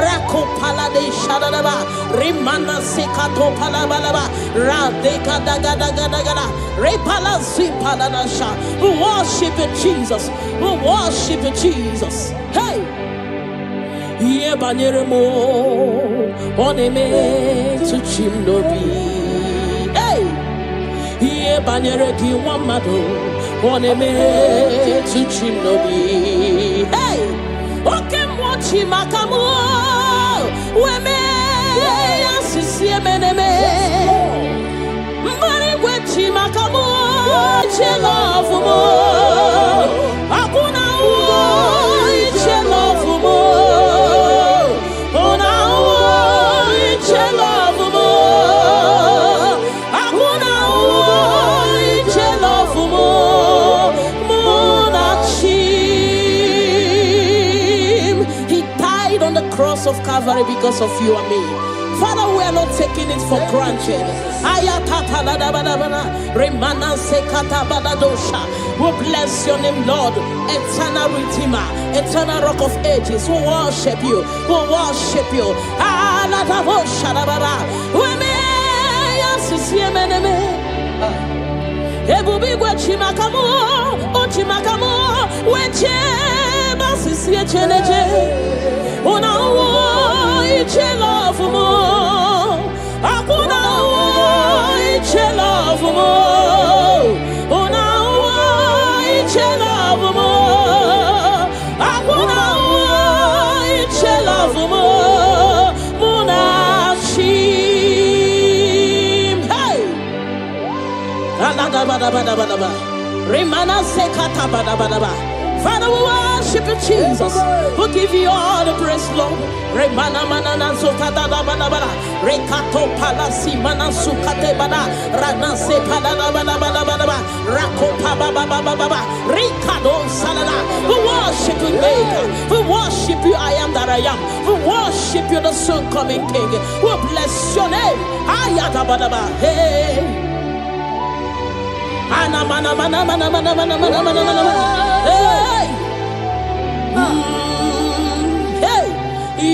Rako palade shadaba. Rimana sekato palabalaba. Radeka daga daga daga. Repala zipaladasha. We worship you, Jesus. We worship you, Jesus. Hey! Ye banyeremo oneme to chimnobi. Hey! Ye banyere ki wamado oneme to chimnobi. Hey! Oke mochi makamu weme asisi meneme. Mbari wechi makamu chelofu mo. Akuna uo chelofu mo. Cross of Calvary because of you and me. Father, we are not taking it for granted. We bless your name, Lord. Eternal Redeemer, eternal Rock of Ages. We worship you. We worship you. Una iche love mo, akuna iche love mo. Una iche love mo, akuna iche love mo. Munachim, hey. Alada bada bada bada bada. Remana sekata bada bada bada. Father, we worship you, Jesus. We give you all the praise, Lord. Remana manana sokata da bana bana. Rekato palasi mana sukate bana. Rana se palana bana bana bana bana. Rako pa ba ba ba ba ba ba. Rikado salala. We worship you, Maker. We worship you, I am that I am. We worship you, the soon coming King. We bless your name. Ayata bana ba. Hey. Ana mana mana mana mana mana mana mana mana. Hey. Hey.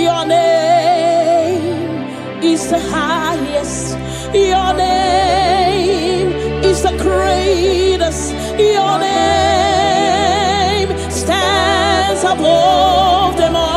Your name is the highest. Your name is the greatest. Your name stands above them all.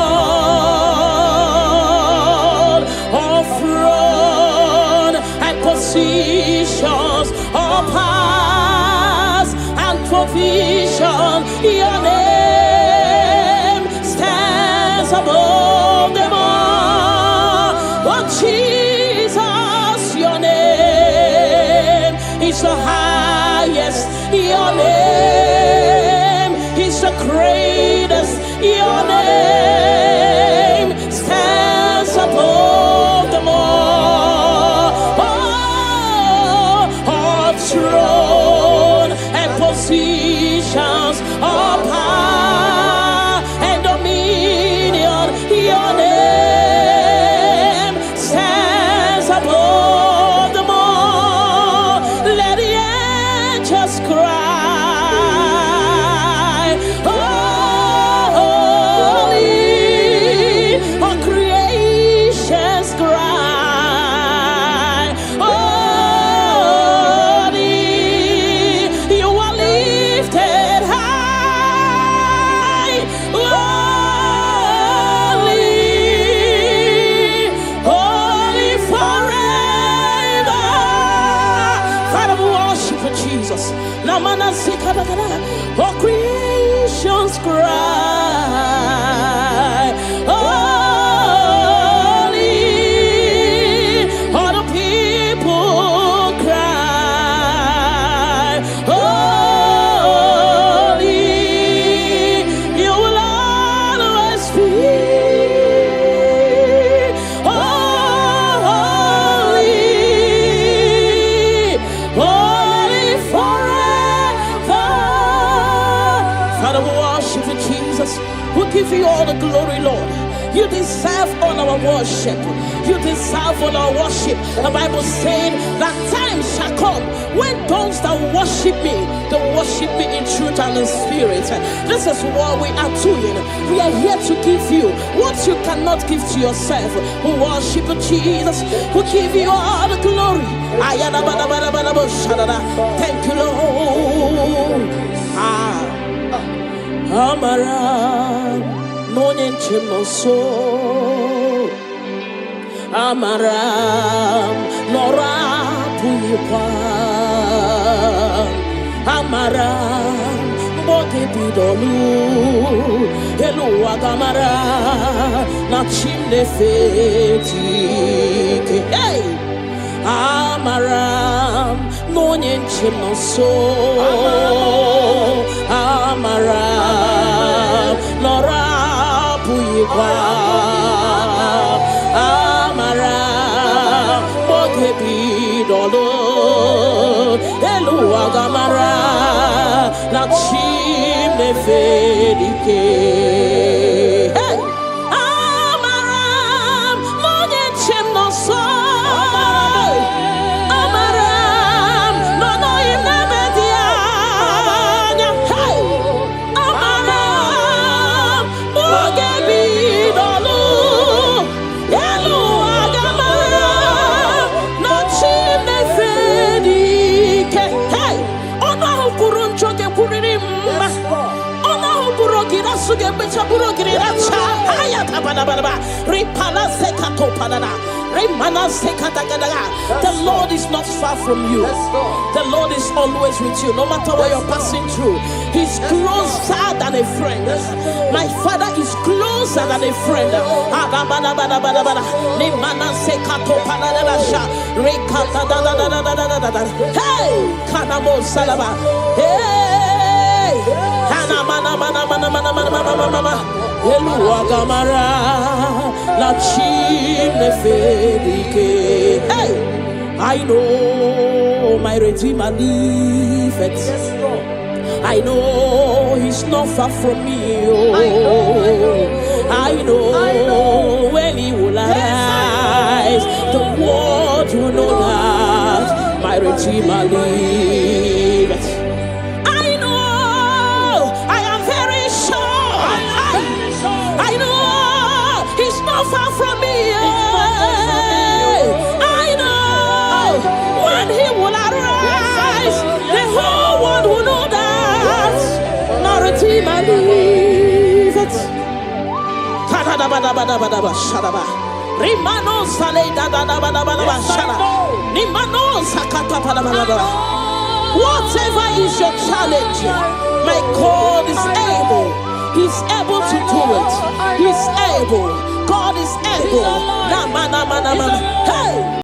All throne and positions, all powers and provision. Your name stands above them all. Oh Jesus, your name is the highest. Your name is the greatest. Your name stands above them all. Oh, all throne and positions, all power and dominion. Your name stands above them all. Let the angels cry, holy, all creations cry, holy, you are lifted high, holy, holy forever. Father, we worship you, Jesus. Namana sikadagada, all creations cry, holy, all the people cry, holy, you will always be, holy, holy forever. Father, we worship you, Jesus. We give you all the glory, Lord. You deserve all our worship. You deserve all our worship. The Bible said that time shall come when those that worship me, they worship me in truth and in spirit. This is what we are doing. We are here to give you what you cannot give to yourself. We worship Jesus. We give you all the glory. Thank you, Lord. Amara Monie Chimoso Amara Nora Puipa Amara Bote Bidolu Hello Agamara Na Chimne Feti Hey Amara Monie Chimoso Amara Nora Puipa Amara Bogebi Dolo Elu Agamara Na Chimne Fedike Hey Amara Monie Chimoso The Lord is not far from you. The Lord is always with you, no matter what you're passing through. He's closer than a friend. My Father is closer than a friend. Hey, Kanamo Salaba. Hey, Elua Gamara La Chimne Fedike. Hey, I know my Redeemer liveth. I know he's not far from me. Oh, I know when he will arise, the world will know that my Redeemer liveth. Far from me, I know when he will arise, the whole world will know that my Redeemer liveth. Whatever is your challenge, my God is able. He's able to do it. He's able. God is able.